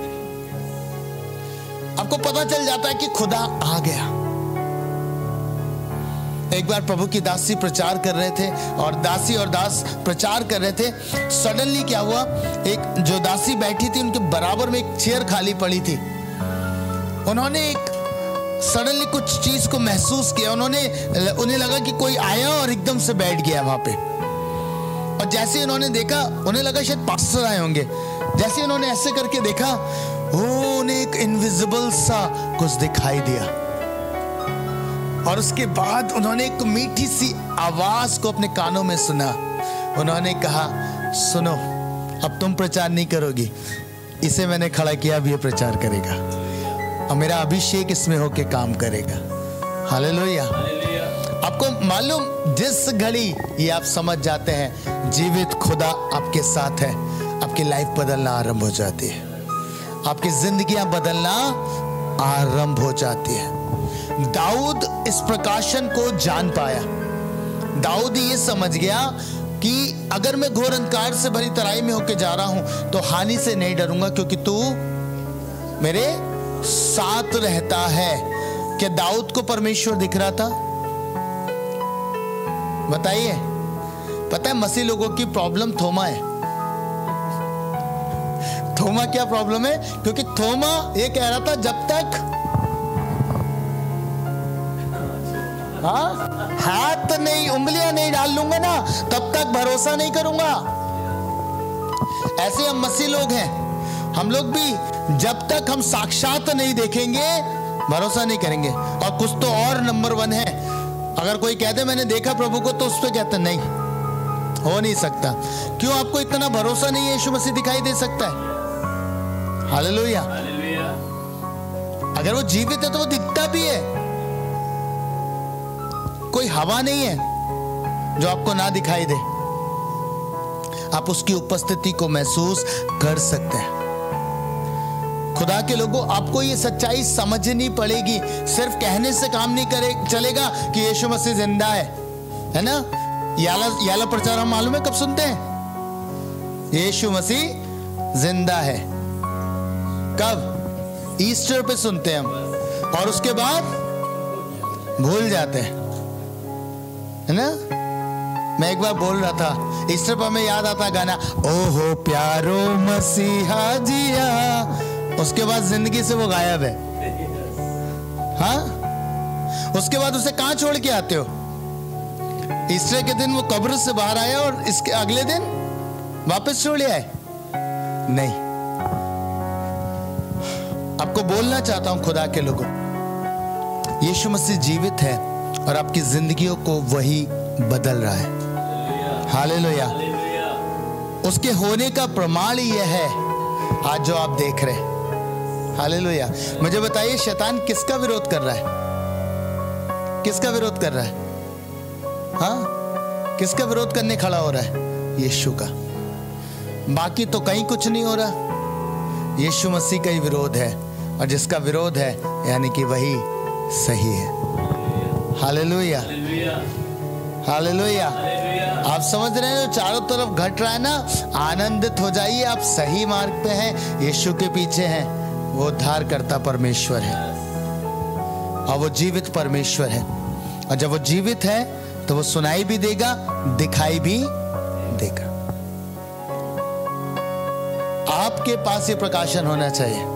आपको पता चल जाता है कि खुदा आ गया। एक बार प्रभु की दासी प्रचार कर रहे थे और दासी और दास प्रचार कर रहे थे। सडनली क्या हुआ, एक जो दासी बैठी थी उनके बराबर में एक चेयर खाली पड़ी थी। उन्होंने एक सडनली कुछ चीज को महसूस किया, उन्हें लगा कि कोई आया और एकदम से बैठ गया वहां पे। और जैसे उन्होंने देखा, उन्हें लगा शायद पास्टर आए होंगे। जैसे उन्होंने ऐसे करके देखा, उन्हें एक इनविजिबल सा कुछ दिखाई दिया और उसके बाद उन्होंने एक मीठी सी आवाज को अपने कानों में सुना। उन्होंने कहा, सुनो, अब तुम प्रचार नहीं करोगी, इसे मैंने खड़ा किया, अब ये प्रचार करेगा और मेरा अभिषेक इसमें होके काम करेगा। हालेलुया। आपको मालूम, जिस घड़ी ये आप समझ जाते हैं जीवित खुदा आपके साथ है, आपकी लाइफ बदलना आरंभ हो जाती है, आपकी जिंदगियां बदलना आरंभ हो जाती है। दाऊद इस प्रकाशन को जान पाया। दाऊद ये समझ गया कि अगर मैं घोर अंधकार से भरी तराई में होके जा रहा हूं तो हानि से नहीं डरूंगा, क्योंकि तू मेरे साथ रहता है। क्या दाऊद को परमेश्वर दिख रहा था? बताइए। पता है मसीह लोगों की प्रॉब्लम थोमा है। थोमा क्या प्रॉब्लम है? क्योंकि थोमा ये कह रहा था जब तक हाथ नहीं, उंगलियां नहीं डाल लूंगा ना, तब तक भरोसा नहीं करूंगा। ऐसे हम मसीह लोग हैं। हम लोग भी जब तक हम साक्षात नहीं देखेंगे भरोसा नहीं करेंगे। और कुछ तो और नंबर 1 है, अगर कोई कहते मैंने देखा प्रभु को, तो उस पर कहते नहीं, हो नहीं सकता। क्यों? आपको इतना भरोसा नहीं है यीशु मसीह दिखाई दे सकता है। हालेलुया। अगर वो जीवित है तो वो दिखता भी है। कोई हवा नहीं है जो आपको ना दिखाई दे, आप उसकी उपस्थिति को महसूस कर सकते हैं। खुदा के लोगों, आपको ये सच्चाई समझनी पड़ेगी। सिर्फ कहने से काम नहीं चलेगा कि यीशु मसीह जिंदा है ना? याला प्रचार हम मालूम है कब सुनते हैं? यीशु मसीह जिंदा है। कब? ईस्टर पे सुनते हैं हम, और उसके बाद भूल जाते हैं, है ना? मैं एक बार बोल रहा था, ईस्टर पर हमें याद आता गाना, ओहो प्यारो मसीहा जिया, उसके बाद जिंदगी से वो गायब है। हाँ, उसके बाद उसे कहां छोड़ के आते हो? ईस्टर के दिन वो कब्र से बाहर आया और इसके अगले दिन वापस छोड़ आए? नहीं। आपको बोलना चाहता हूं खुदा के लोगों, यीशु मसीह जीवित है और आपकी जिंदगियों को वही बदल रहा है। हालेलुया। उसके होने का प्रमाण ही यह है आज जो आप देख रहे हैं। हालेलुया। मुझे बताइए, शैतान किसका विरोध कर रहा है? किसका विरोध कर रहा है? हाँ, किसका विरोध करने खड़ा हो रहा है? यीशु का। बाकी तो कहीं कुछ नहीं हो रहा, यीशु मसीह का ही विरोध है, और जिसका विरोध है यानी कि वही सही है। हालेलुया। हालेलुया। आप समझ रहे हैं जो चारों तरफ घट रहा है ना? आनंदित हो जाइए, आप सही मार्ग पे हैं, यीशु के पीछे हैं। वो उद्धार करता परमेश्वर है और वो जीवित परमेश्वर है, और जब वो जीवित है तो वो सुनाई भी देगा, दिखाई भी देगा। आपके पास ये प्रकाशन होना चाहिए।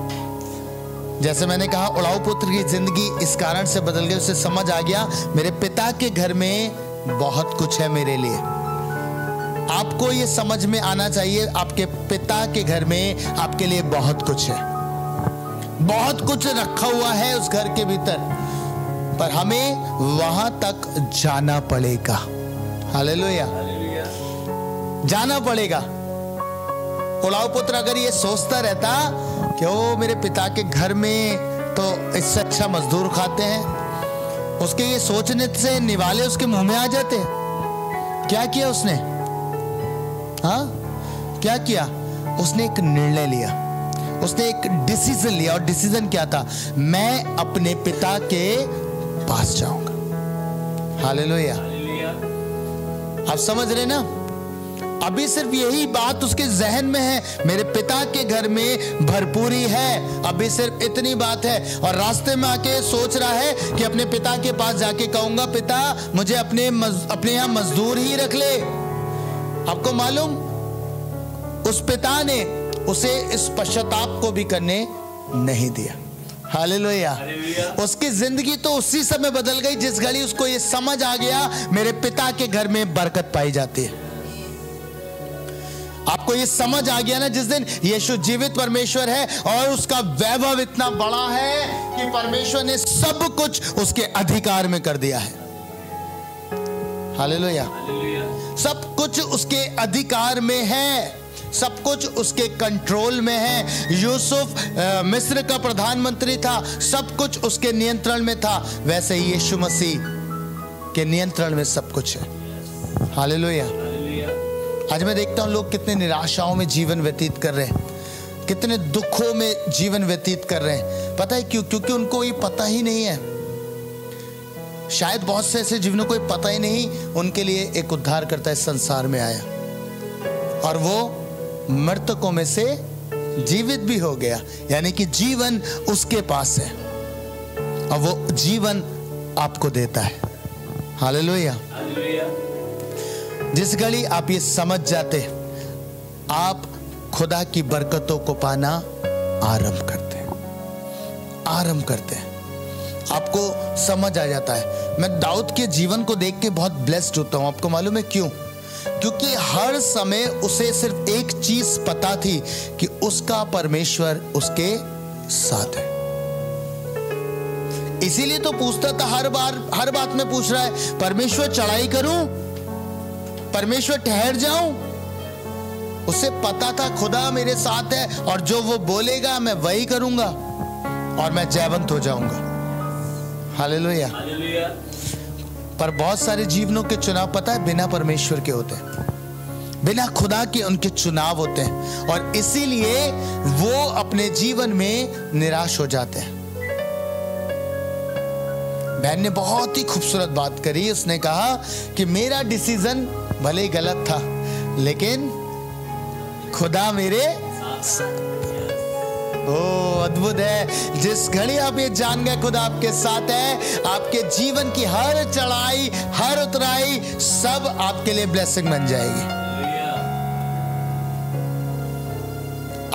जैसे मैंने कहा, उड़ाऊ पुत्र की जिंदगी इस कारण से बदल गई, उसे समझ आ गया मेरे पिता के घर में बहुत कुछ है मेरे लिए। आपको ये समझ में आना चाहिए, आपके पिता के घर में आपके लिए बहुत कुछ है, बहुत कुछ रखा हुआ है उस घर के भीतर, पर हमें वहां तक जाना पड़ेगा। हालेलुया। जाना पड़ेगा। उड़ाऊ पुत्र अगर ये सोचता रहता कि वो मेरे पिता के घर में तो इससे अच्छा मजदूर खाते हैं, उसके ये सोचने से निवाले उसके मुंह में आ जाते। क्या किया उसने? हाँ, क्या किया? उसने एक निर्णय लिया, उसने एक डिसीजन लिया, और डिसीजन क्या था? मैं अपने पिता के पास जाऊंगा। हालेलुया। आप समझ रहे ना? अभी सिर्फ यही बात उसके जहन में है, मेरे पिता के घर में भरपूरी है, अभी सिर्फ इतनी बात है। और रास्ते में आके सोच रहा है कि अपने पिता के पास जाके कहूंगा, पिता मुझे अपने यहाँ मजदूर ही रख ले। आपको मालूम, उस पिता ने उसे इस पश्चाताप को भी करने नहीं दिया। हालेलुया। उसकी जिंदगी तो उसी समय बदल गई जिस घड़ी उसको ये समझ आ गया मेरे पिता के घर में बरकत पाई जाती है। आपको ये समझ आ गया ना, जिस दिन यीशु जीवित परमेश्वर है और उसका वैभव इतना बड़ा है कि परमेश्वर ने सब कुछ उसके अधिकार में कर दिया है। हालेलुया। सब कुछ उसके अधिकार में है, सब कुछ उसके कंट्रोल में है। यूसुफ मिस्र का प्रधानमंत्री था, सब कुछ उसके नियंत्रण में था, वैसे ही यीशु मसीह के नियंत्रण में सब कुछ है। हालेलुया। आज मैं देखता हूं लोग कितने निराशाओं में जीवन व्यतीत कर रहे हैं, कितने दुखों में जीवन व्यतीत कर रहे हैं। पता है क्यों? क्योंकि उनको ये पता ही नहीं है। शायद बहुत से ऐसे जीवनों को पता ही नहीं उनके लिए एक उद्धारकर्ता इस संसार में आया और वो मृतकों में से जीवित भी हो गया, यानी कि जीवन उसके पास है और वो जीवन आपको देता है। हालेलुया। जिस घड़ी आप ये समझ जाते, आप खुदा की बरकतों को पाना आरंभ करते हैं, आपको समझ आ जाता है। मैं दाऊद के जीवन को देख के बहुत ब्लेस्ड होता हूं। आपको मालूम है क्यों? क्योंकि हर समय उसे सिर्फ एक चीज पता थी कि उसका परमेश्वर उसके साथ है। इसीलिए तो पूछता था, हर बात में पूछ रहा है, परमेश्वर चढ़ाई करूं, परमेश्वर ठहर जाऊं। उसे पता था खुदा मेरे साथ है और जो वो बोलेगा मैं वही करूंगा और मैं जयवंत हो जाऊंगा। हालेलुया। पर बहुत सारे जीवनों के चुनाव पता है बिना परमेश्वर के होते हैं, बिना खुदा के उनके चुनाव होते हैं और इसीलिए वो अपने जीवन में निराश हो जाते हैं। बहन ने बहुत ही खूबसूरत बात करी। उसने कहा कि मेरा डिसीजन भले ही गलत था लेकिन खुदा मेरे अद्भुत है। जिस घड़ी आप ये जान गए खुदा आपके साथ है, आपके जीवन की हर चढ़ाई हर उतराई सब आपके लिए ब्लेसिंग बन जाएगी।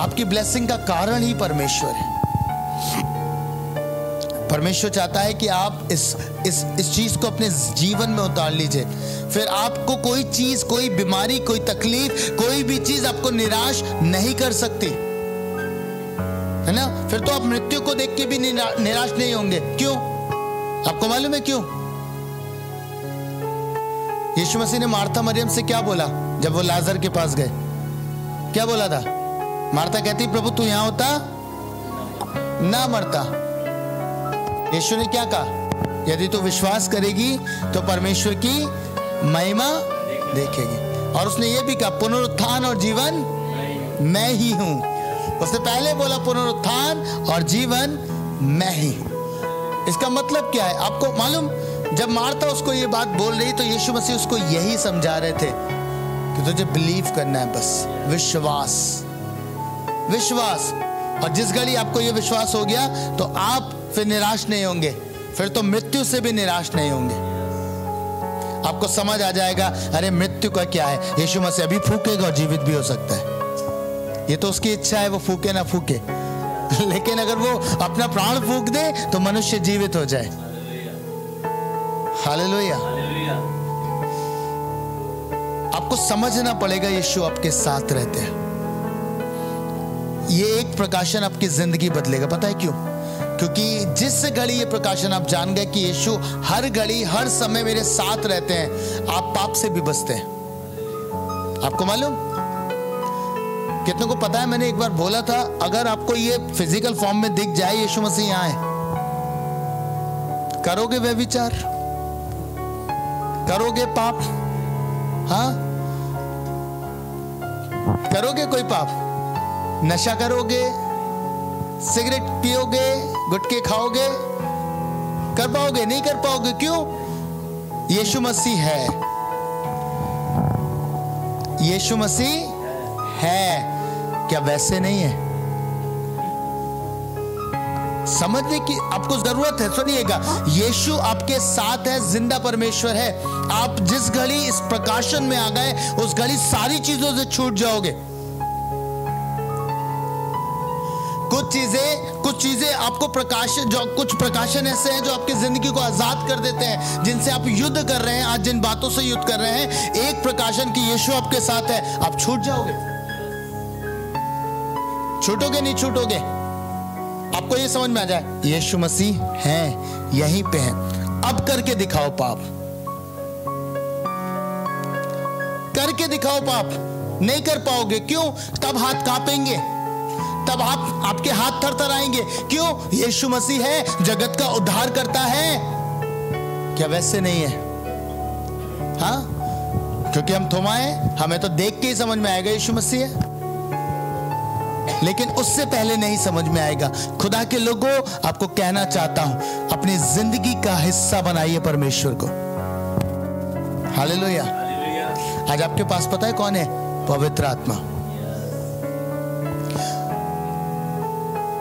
आपकी ब्लेसिंग का कारण ही परमेश्वर है। परमेश्वर चाहता है कि आप इस चीज को अपने जीवन में उतार लीजिए। फिर आपको कोई चीज, कोई बीमारी, कोई तकलीफ, कोई भी चीज आपको निराश नहीं कर सकती, है ना। फिर तो आप मृत्यु को देख के भी निराश नहीं होंगे। क्यों? आपको मालूम है क्यों? यीशु मसीह ने मार्था मरियम से क्या बोला जब वो लाजर के पास गए? क्या बोला था? मार्था कहती, प्रभु तू यहां होता ना मरता। यीशु ने क्या कहा? यदि तू विश्वास करेगी तो परमेश्वर की महिमा देखेगी। और उसने ये भी कहा, पुनरुत्थान और जीवन मैं ही हूं। उसने पहले बोला पुनरुत्थान और जीवन मैं ही हूं। इसका मतलब क्या है आपको मालूम? जब मार्था उसको ये बात बोल रही तो यीशु मसीह उसको यही समझा रहे थे कि तुझे बिलीव करना है, बस विश्वास। और जिस घड़ी आपको ये विश्वास हो गया तो आप फिर निराश नहीं होंगे, फिर तो मृत्यु से भी निराश नहीं होंगे। आपको समझ आ जाएगा, अरे मृत्यु का क्या है, यीशु मसीह अभी फूकेगा और जीवित भी हो सकता है। ये तो उसकी इच्छा है, वो फूके ना फूके लेकिन अगर वो अपना प्राण फूक दे तो मनुष्य जीवित हो जाए। हालेलुया। आपको समझना पड़ेगा यीशु आपके साथ रहते हैं। ये एक प्रकाशन आपकी जिंदगी बदलेगा। पता है क्यों? क्योंकि जिस घड़ी ये प्रकाशन आप जान गए कि यीशु हर घड़ी हर समय मेरे साथ रहते हैं, आप पाप से भी बचते हैं। आपको मालूम? कितनों को पता है, मैंने एक बार बोला था, अगर आपको ये फिजिकल फॉर्म में दिख जाए यीशु मसीह यहां है, करोगे व्यभिचार, करोगे पाप? हाँ, करोगे कोई पाप? नशा करोगे, सिगरेट पियोगे, गुटखे खाओगे? कर पाओगे? नहीं कर पाओगे। क्यों? यीशु मसीह है। यीशु मसीह है, क्या वैसे नहीं है? समझने की आपको जरूरत है। सुनिएगा, यीशु आपके साथ है, जिंदा परमेश्वर है। आप जिस घड़ी इस प्रकाशन में आ गए, उस घड़ी सारी चीजों से छूट जाओगे। कुछ चीजें आपको कुछ प्रकाशन ऐसे हैं जो आपकी जिंदगी को आजाद कर देते हैं, जिनसे आप युद्ध कर रहे हैं। आज जिन बातों से युद्ध कर रहे हैं, एक प्रकाशन की यीशु आपके साथ है, आप छूट जाओगे। छूटोगे नहीं छूटोगे। आपको ये समझ में आ जाए, यीशु मसीह है, यहीं पे है। अब करके दिखाओ पाप, करके दिखाओ पाप। नहीं कर पाओगे, क्यों? तब हाथ कांपेंगे, तब आपके हाथ थरथराएंगे। क्यों? यीशु मसीह है, जगत का उद्धार करता है, क्या वैसे नहीं है? हाँ, क्योंकि हम थोमा है, हमें तो देख के ही समझ में आएगा यीशु मसीह है, लेकिन उससे पहले नहीं समझ में आएगा। खुदा के लोगों, आपको कहना चाहता हूं, अपनी जिंदगी का हिस्सा बनाइए परमेश्वर को। हालेलुया। आज आपके पास पता है कौन है? पवित्र आत्मा।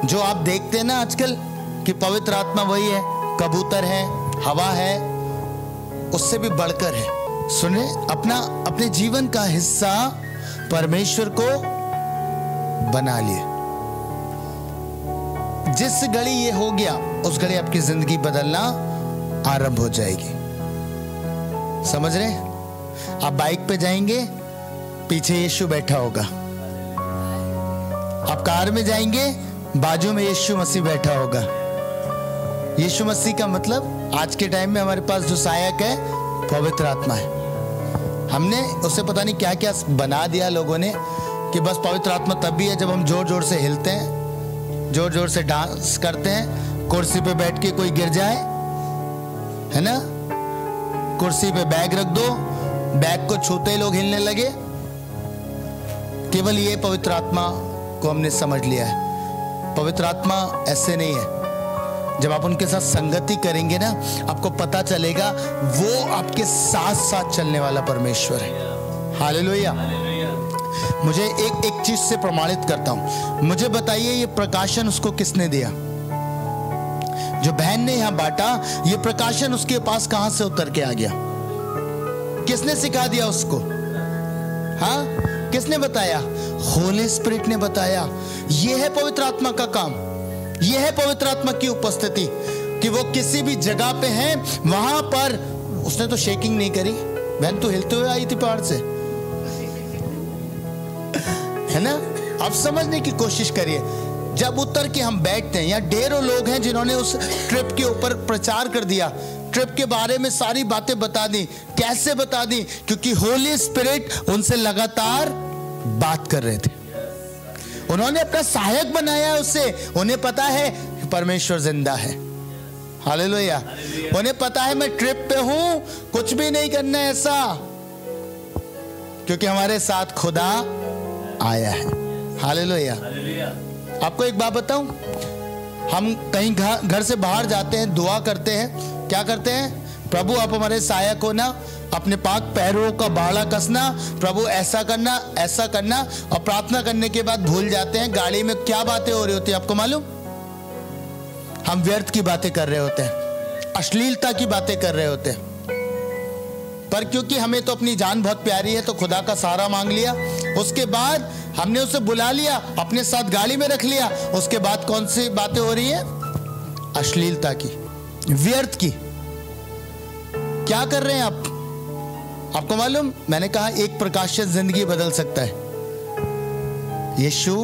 जो आप देखते हैं ना आजकल कि पवित्र आत्मा वही है, कबूतर है, हवा है, उससे भी बढ़कर है। सुने, अपने जीवन का हिस्सा परमेश्वर को बना लिए। जिस घड़ी ये हो गया, उस घड़ी आपकी जिंदगी बदलना आरंभ हो जाएगी। समझ रहे? आप बाइक पे जाएंगे, पीछे यीशु बैठा होगा। आप कार में जाएंगे, बाजू में यीशु मसीह बैठा होगा। यीशु मसीह का मतलब आज के टाइम में हमारे पास जो सहायक है, पवित्र आत्मा है। हमने उसे पता नहीं क्या क्या बना दिया लोगों ने, कि बस पवित्र आत्मा तब भी है जब हम जोर जोर से हिलते हैं, जोर जोर से डांस करते हैं, कुर्सी पे बैठ के कोई गिर जाए, है ना, कुर्सी पे बैग रख दो, बैग को छूते ही लोग हिलने लगे। केवल ये पवित्र आत्मा को हमने समझ लिया है। पवित्र आत्मा ऐसे नहीं है। जब आप उनके साथ संगति करेंगे ना, आपको पता चलेगा वो आपके साथ साथ चलने वाला परमेश्वर है। हालेलुया। मुझे एक चीज से प्रमाणित करता हूं। मुझे बताइए, ये प्रकाशन उसको किसने दिया? जो बहन ने यहां बांटा, ये प्रकाशन उसके पास कहां से उतर के आ गया? किसने सिखा दिया उसको? हाँ, किसने बताया? होली स्पिरिट ने बताया। यह है पवित्र आत्मा का काम, यह है पवित्र आत्मा की उपस्थिति, कि वो किसी भी जगह पे है, वहां पर उसने तो शेकिंग नहीं करी, बहन तो हिलते हुए आई थी पहाड़ से, है ना। आप समझने की कोशिश करिए, जब उतर के हम बैठते हैं, या ढेरों लोग हैं जिन्होंने उस ट्रिप के ऊपर प्रचार कर दिया, ट्रिप के बारे में सारी बातें बता दी। कैसे बता दी? क्योंकि होली स्पिरिट उनसे लगातार बात कर रहे थे। उन्होंने अपना सहायक बनाया उससे। उन्हें पता है परमेश्वर जिंदा है। हालेलुया। उन्हें पता है मैं ट्रिप पे हूं, कुछ भी नहीं करना है ऐसा, क्योंकि हमारे साथ खुदा आया है। हालेलुया। आपको एक बात बताऊं, हम कहीं घर से बाहर जाते हैं, दुआ करते हैं, क्या करते हैं? प्रभु आप हमारे सहायक हो ना, अपने पाक पैरों का बाड़ा कसना, प्रभु ऐसा करना, ऐसा करना, और प्रार्थना करने के बाद भूल जाते हैं। गाड़ी में क्या बातें हो रही होती है आपको मालूम? हम व्यर्थ की बातें कर रहे होते हैं, अश्लीलता की बातें कर रहे होते हैं। पर क्योंकि हमें तो अपनी जान बहुत प्यारी है, तो खुदा का सहारा मांग लिया। उसके बाद हमने उसे बुला लिया, अपने साथ गाड़ी में रख लिया। उसके बाद कौन सी बातें हो रही है? अश्लीलता की, व्यर्थ की। क्या कर रहे हैं आप? आपको मालूम, मैंने कहा एक प्रकाश से जिंदगी बदल सकता है। यीशु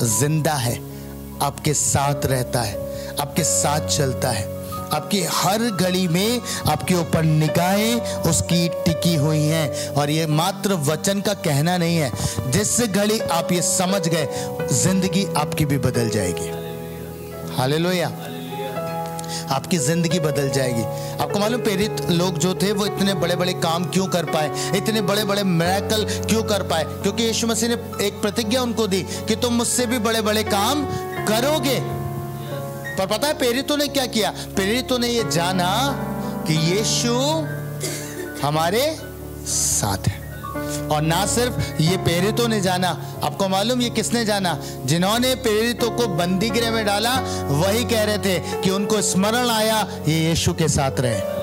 जिंदा है, आपके साथ रहता है, आपके साथ चलता है, आपकी हर घड़ी में आपके ऊपर निगाहें उसकी टिकी हुई हैं। और ये मात्र वचन का कहना नहीं है, जिस घड़ी आप ये समझ गए, जिंदगी आपकी भी बदल जाएगी। हालेलुया। आपकी जिंदगी बदल जाएगी। आपको मालूम, प्रेरित लोग जो थे वो इतने बड़े बड़े काम क्यों कर पाए, इतने बड़े बड़े मिरेकल क्यों कर पाए? क्योंकि यीशु मसीह ने एक प्रतिज्ञा उनको दी कि तुम मुझसे भी बड़े बड़े काम करोगे। पर पता है प्रेरितों ने क्या किया? प्रेरितों ने ये जाना कि यीशु हमारे साथ है। और ना सिर्फ ये प्रेरितों ने जाना, आपको मालूम ये किसने जाना? जिन्होंने प्रेरितों को बंदी गृह में डाला वही कह रहे थे कि उनको स्मरण आया ये यीशु के साथ रहे।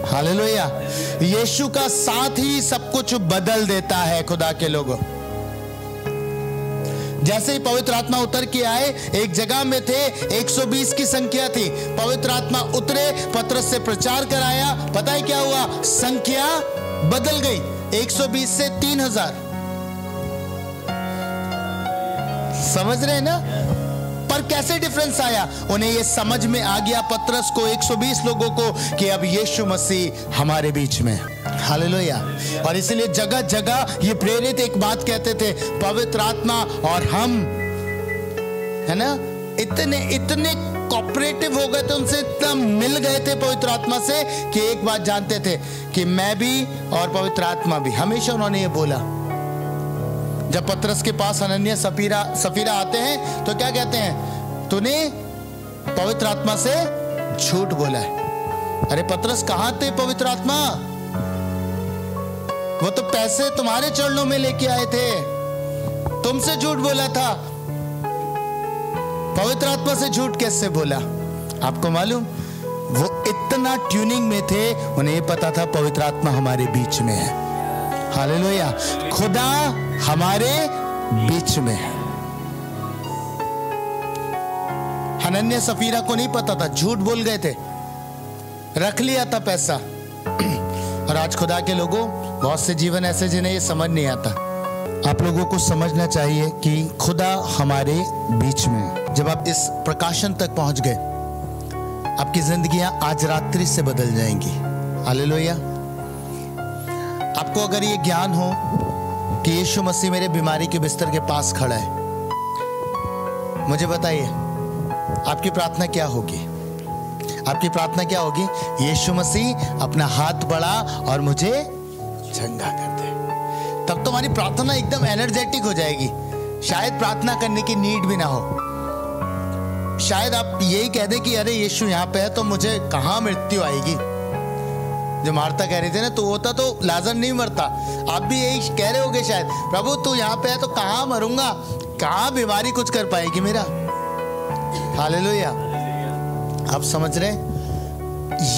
हालेलुया। यीशु का साथ ही सब कुछ बदल देता है खुदा के लोगों। जैसे ही पवित्र आत्मा उतर के आए, एक जगह में थे, 120 की संख्या थी, पवित्र आत्मा उतरे, पतरस से प्रचार कराया, पता है क्या हुआ? संख्या बदल गई, 120 से 3000। समझ रहे हैं ना? पर कैसे डिफरेंस आया? उन्हें यह समझ में आ गया, पतरस को, 120 लोगों को, कि अब यीशु मसीह हमारे बीच में। हालेलुया। और इसलिए जगह जगह ये प्रेरित एक बात कहते थे, पवित्र आत्मा और हम, है ना, इतने कोऑपरेटिव हो गए थे, उनसे इतना मिल गए थे पवित्र आत्मा से कि एक बात जानते थे कि मैं भी और पवित्र आत्मा भी। हमेशा उन्होंने ये बोला। जब पतरस के पास हनन्याह सफीरा आते हैं तो क्या कहते हैं? तूने पवित्र आत्मा से झूठ बोला है। अरे पतरस, कहां थे पवित्र आत्मा? वो तो पैसे तुम्हारे चरणों में लेके आए थे, तुमसे झूठ बोला था। पवित्र आत्मा से झूठ कैसे बोला? आपको मालूम, वो इतना ट्यूनिंग में थे, उन्हें ये पता था पवित्र आत्मा हमारे बीच में है। हालेलुया। खुदा हमारे बीच में है। हनन्याह सफीरा को नहीं पता था, झूठ बोल गए थे, रख लिया था पैसा। और आज खुदा के लोगों, बहुत से जीवन ऐसे जिन्हें ये समझ नहीं आता। आप लोगों को समझना चाहिए कि खुदा हमारे बीच में है। जब आप इस प्रकाशन तक पहुंच गए, आपकी जिंदगियां आज रात्रि से बदल जाएंगी। हालेलुया। आपको अगर ये ज्ञान हो कि यीशु मसीह मेरे बीमारी के बिस्तर के पास खड़ा है, मुझे बताइए आपकी प्रार्थना क्या होगी? आपकी प्रार्थना क्या होगी? यीशु मसीह अपना हाथ बढ़ा और मुझे चंगा कर दे। तब तो हमारी प्रार्थना एकदम एनर्जेटिक हो जाएगी। शायद प्रार्थना करने की नीड भी ना हो। शायद आप यही कह दें कि अरे यीशु यहाँ पे है तो मुझे कहाँ मृत्यु आएगी। जो मार्था कह रही थी ना, तो होता तो लाजर नहीं मरता। आप भी यही कह रहे होगे शायद, प्रभु तू यहाँ पे है तो कहाँ मरूंगा, कहाँ बीमारी कुछ कर पाएगी मेरा। हालेलुया। आप समझ रहे?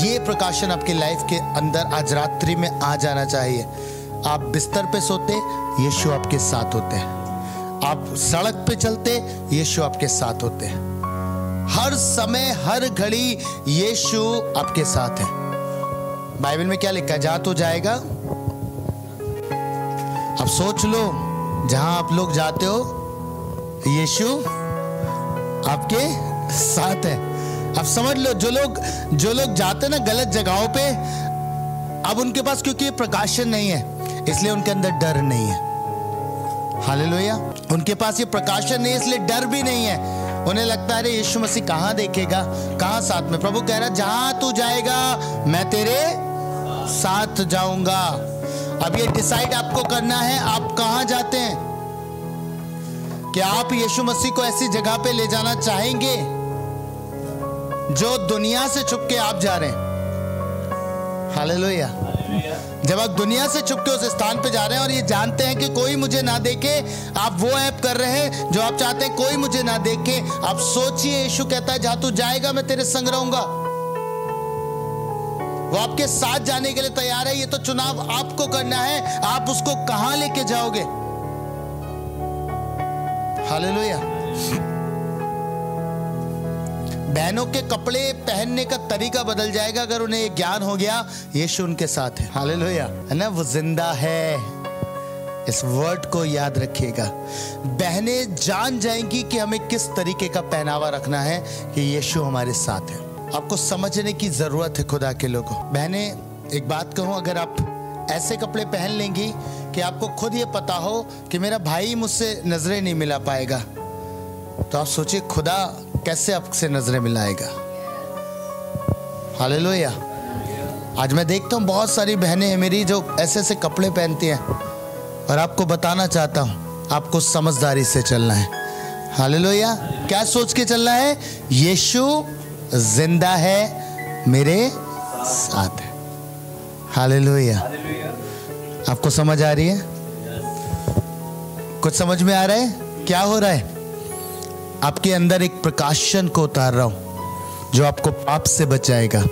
ये प्रकाशन आपकी लाइफ के अंदर आज रात्रि में आ जाना चाहिए। आप बिस्तर पे सोते, यीशु आपके साथ होते हैं। आप सड़क पे चलते, यीशु आपके साथ होते हैं। हर समय हर घड़ी यीशु आपके साथ है। बाइबल में क्या लिखा है? जहां तो जाएगा। अब सोच लो, जहां आप लोग जाते हो यीशु आपके साथ है। अब समझ लो, जो लोग जाते ना गलत जगहों पे, अब उनके पास क्योंकि प्रकाशन नहीं है इसलिए उनके अंदर डर नहीं है। हालेलुया। उनके पास ये प्रकाशन नहीं है इसलिए डर भी नहीं है। उन्हें लगता है अरे यीशु मसीह कहां देखेगा, कहां साथ में। प्रभु कह रहा है जहां तू जाएगा मैं तेरे साथ जाऊंगा। अब ये डिसाइड आपको करना है, आप कहां जाते हैं। क्या आप यीशु मसीह को ऐसी जगह पे ले जाना चाहेंगे जो दुनिया से छुप के आप जा रहे हैं? हालेलुया। जब आप दुनिया से छुप के उस स्थान पे जा रहे हैं और ये जानते हैं कि कोई मुझे ना देखे, आप वो ऐप कर रहे हैं जो आप चाहते हैं कोई मुझे ना देखे। आप सोचिए, यीशु कहता है जहां तू जाएगा मैं तेरे संग रहूंगा। वो आपके साथ जाने के लिए तैयार है। ये तो चुनाव आपको करना है, आप उसको कहां लेके जाओगे। हालेलुया। बहनों के कपड़े पहनने का तरीका बदल जाएगा अगर उन्हें ये ज्ञान हो गया यीशु उनके साथ है। हालेलुया, है ना, वो जिंदा है। इस वर्ड को याद रखिएगा। बहनें जान जाएंगी कि हमें किस तरीके का पहनावा रखना है कि यीशु हमारे साथ है। आपको समझने की जरूरत है खुदा के लोगों। बहनें, एक बात कहूं, अगर आप ऐसे कपड़े पहन लेंगी कि आपको खुद ये पता हो कि मेरा भाई मुझसे नजरें नहीं मिला पाएगा, तो आप सोचिए खुदा कैसे आपसे नजरें मिलाएगा। हालेलुया। आज मैं देखता हूँ बहुत सारी बहनें हैं मेरी जो ऐसे ऐसे कपड़े पहनती हैं, और आपको बताना चाहता हूँ आपको समझदारी से चलना है। हालेलुया। क्या सोच के चलना है? यीशु जिंदा है, मेरे साथ है। हालेलुया। आपको समझ आ रही है? कुछ समझ में आ रहा है? क्या हो रहा है? आपके अंदर एक प्रकाशन को उतार रहा हूं जो आपको पाप से बचाएगा,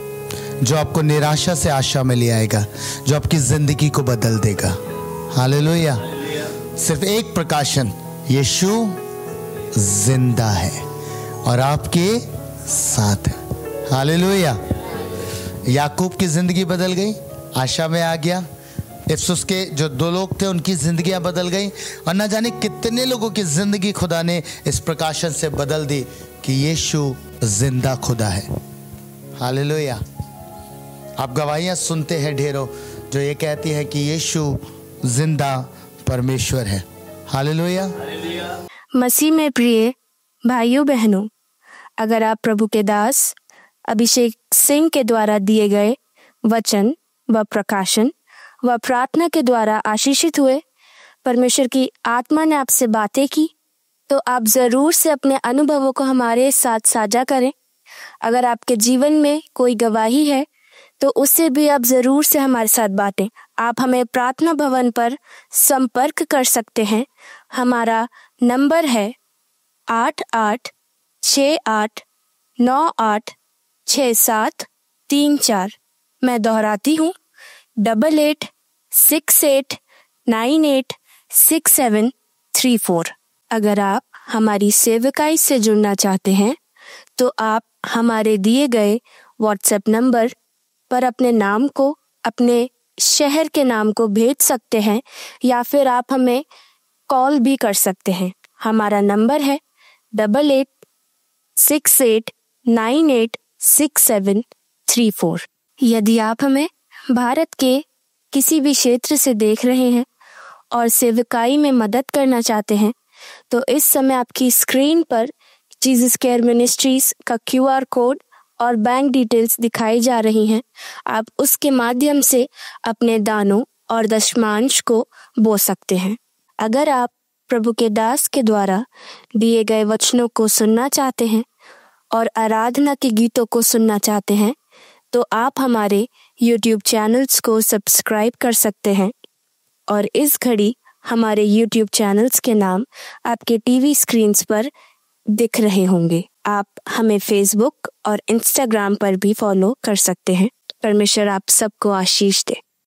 जो आपको निराशा से आशा में ले आएगा, जो आपकी जिंदगी को बदल देगा। हालेलुया। सिर्फ एक प्रकाशन, यीशु जिंदा है और आपके साथ है। हालेलुया। याकूब की जिंदगी बदल गई, आशा में आ गया। इफसुस के जो 2 लोग थे उनकी जिंदगियां बदल गई, और न जाने कितने लोगों की जिंदगी खुदा ने इस प्रकाशन से बदल दी कि यीशु जिंदा खुदा है। हालेलुया। आप गवाहियां सुनते हैं ढेरों जो ये कहती है कि यीशु जिंदा परमेश्वर है। हालेलुया। मसीह में प्रिय भाइयों बहनों, अगर आप प्रभु के दास अभिषेक सिंह के द्वारा दिए गए वचन व प्रकाशन व प्रार्थना के द्वारा आशीषित हुए, परमेश्वर की आत्मा ने आपसे बातें की, तो आप जरूर से अपने अनुभवों को हमारे साथ साझा करें। अगर आपके जीवन में कोई गवाही है तो उससे भी आप जरूर से हमारे साथ बांटें। आप हमें प्रार्थना भवन पर संपर्क कर सकते हैं। हमारा नंबर है 8868986734। मैं दोहराती हूँ, 8868986734। अगर आप हमारी सेवकाई से जुड़ना चाहते हैं तो आप हमारे दिए गए व्हाट्सएप नंबर पर अपने नाम को, अपने शहर के नाम को भेज सकते हैं, या फिर आप हमें कॉल भी कर सकते हैं। हमारा नंबर है 8868986734। यदि आप हमें भारत के किसी भी क्षेत्र से देख रहे हैं और सेवकाई में मदद करना चाहते हैं, तो इस समय आपकी स्क्रीन पर जीसस केयर मिनिस्ट्रीज का QR कोड और बैंक डिटेल्स दिखाई जा रही हैं। आप उसके माध्यम से अपने दानों और दशमांश को बो सकते हैं। अगर आप प्रभु के दास के द्वारा दिए गए वचनों को सुनना चाहते हैं और आराधना के गीतों को सुनना चाहते हैं, तो आप हमारे YouTube चैनल्स को सब्सक्राइब कर सकते हैं। और इस घड़ी हमारे YouTube चैनल्स के नाम आपके टीवी स्क्रीन्स पर दिख रहे होंगे। आप हमें Facebook और Instagram पर भी फॉलो कर सकते हैं। परमेश्वर आप सबको आशीष दे।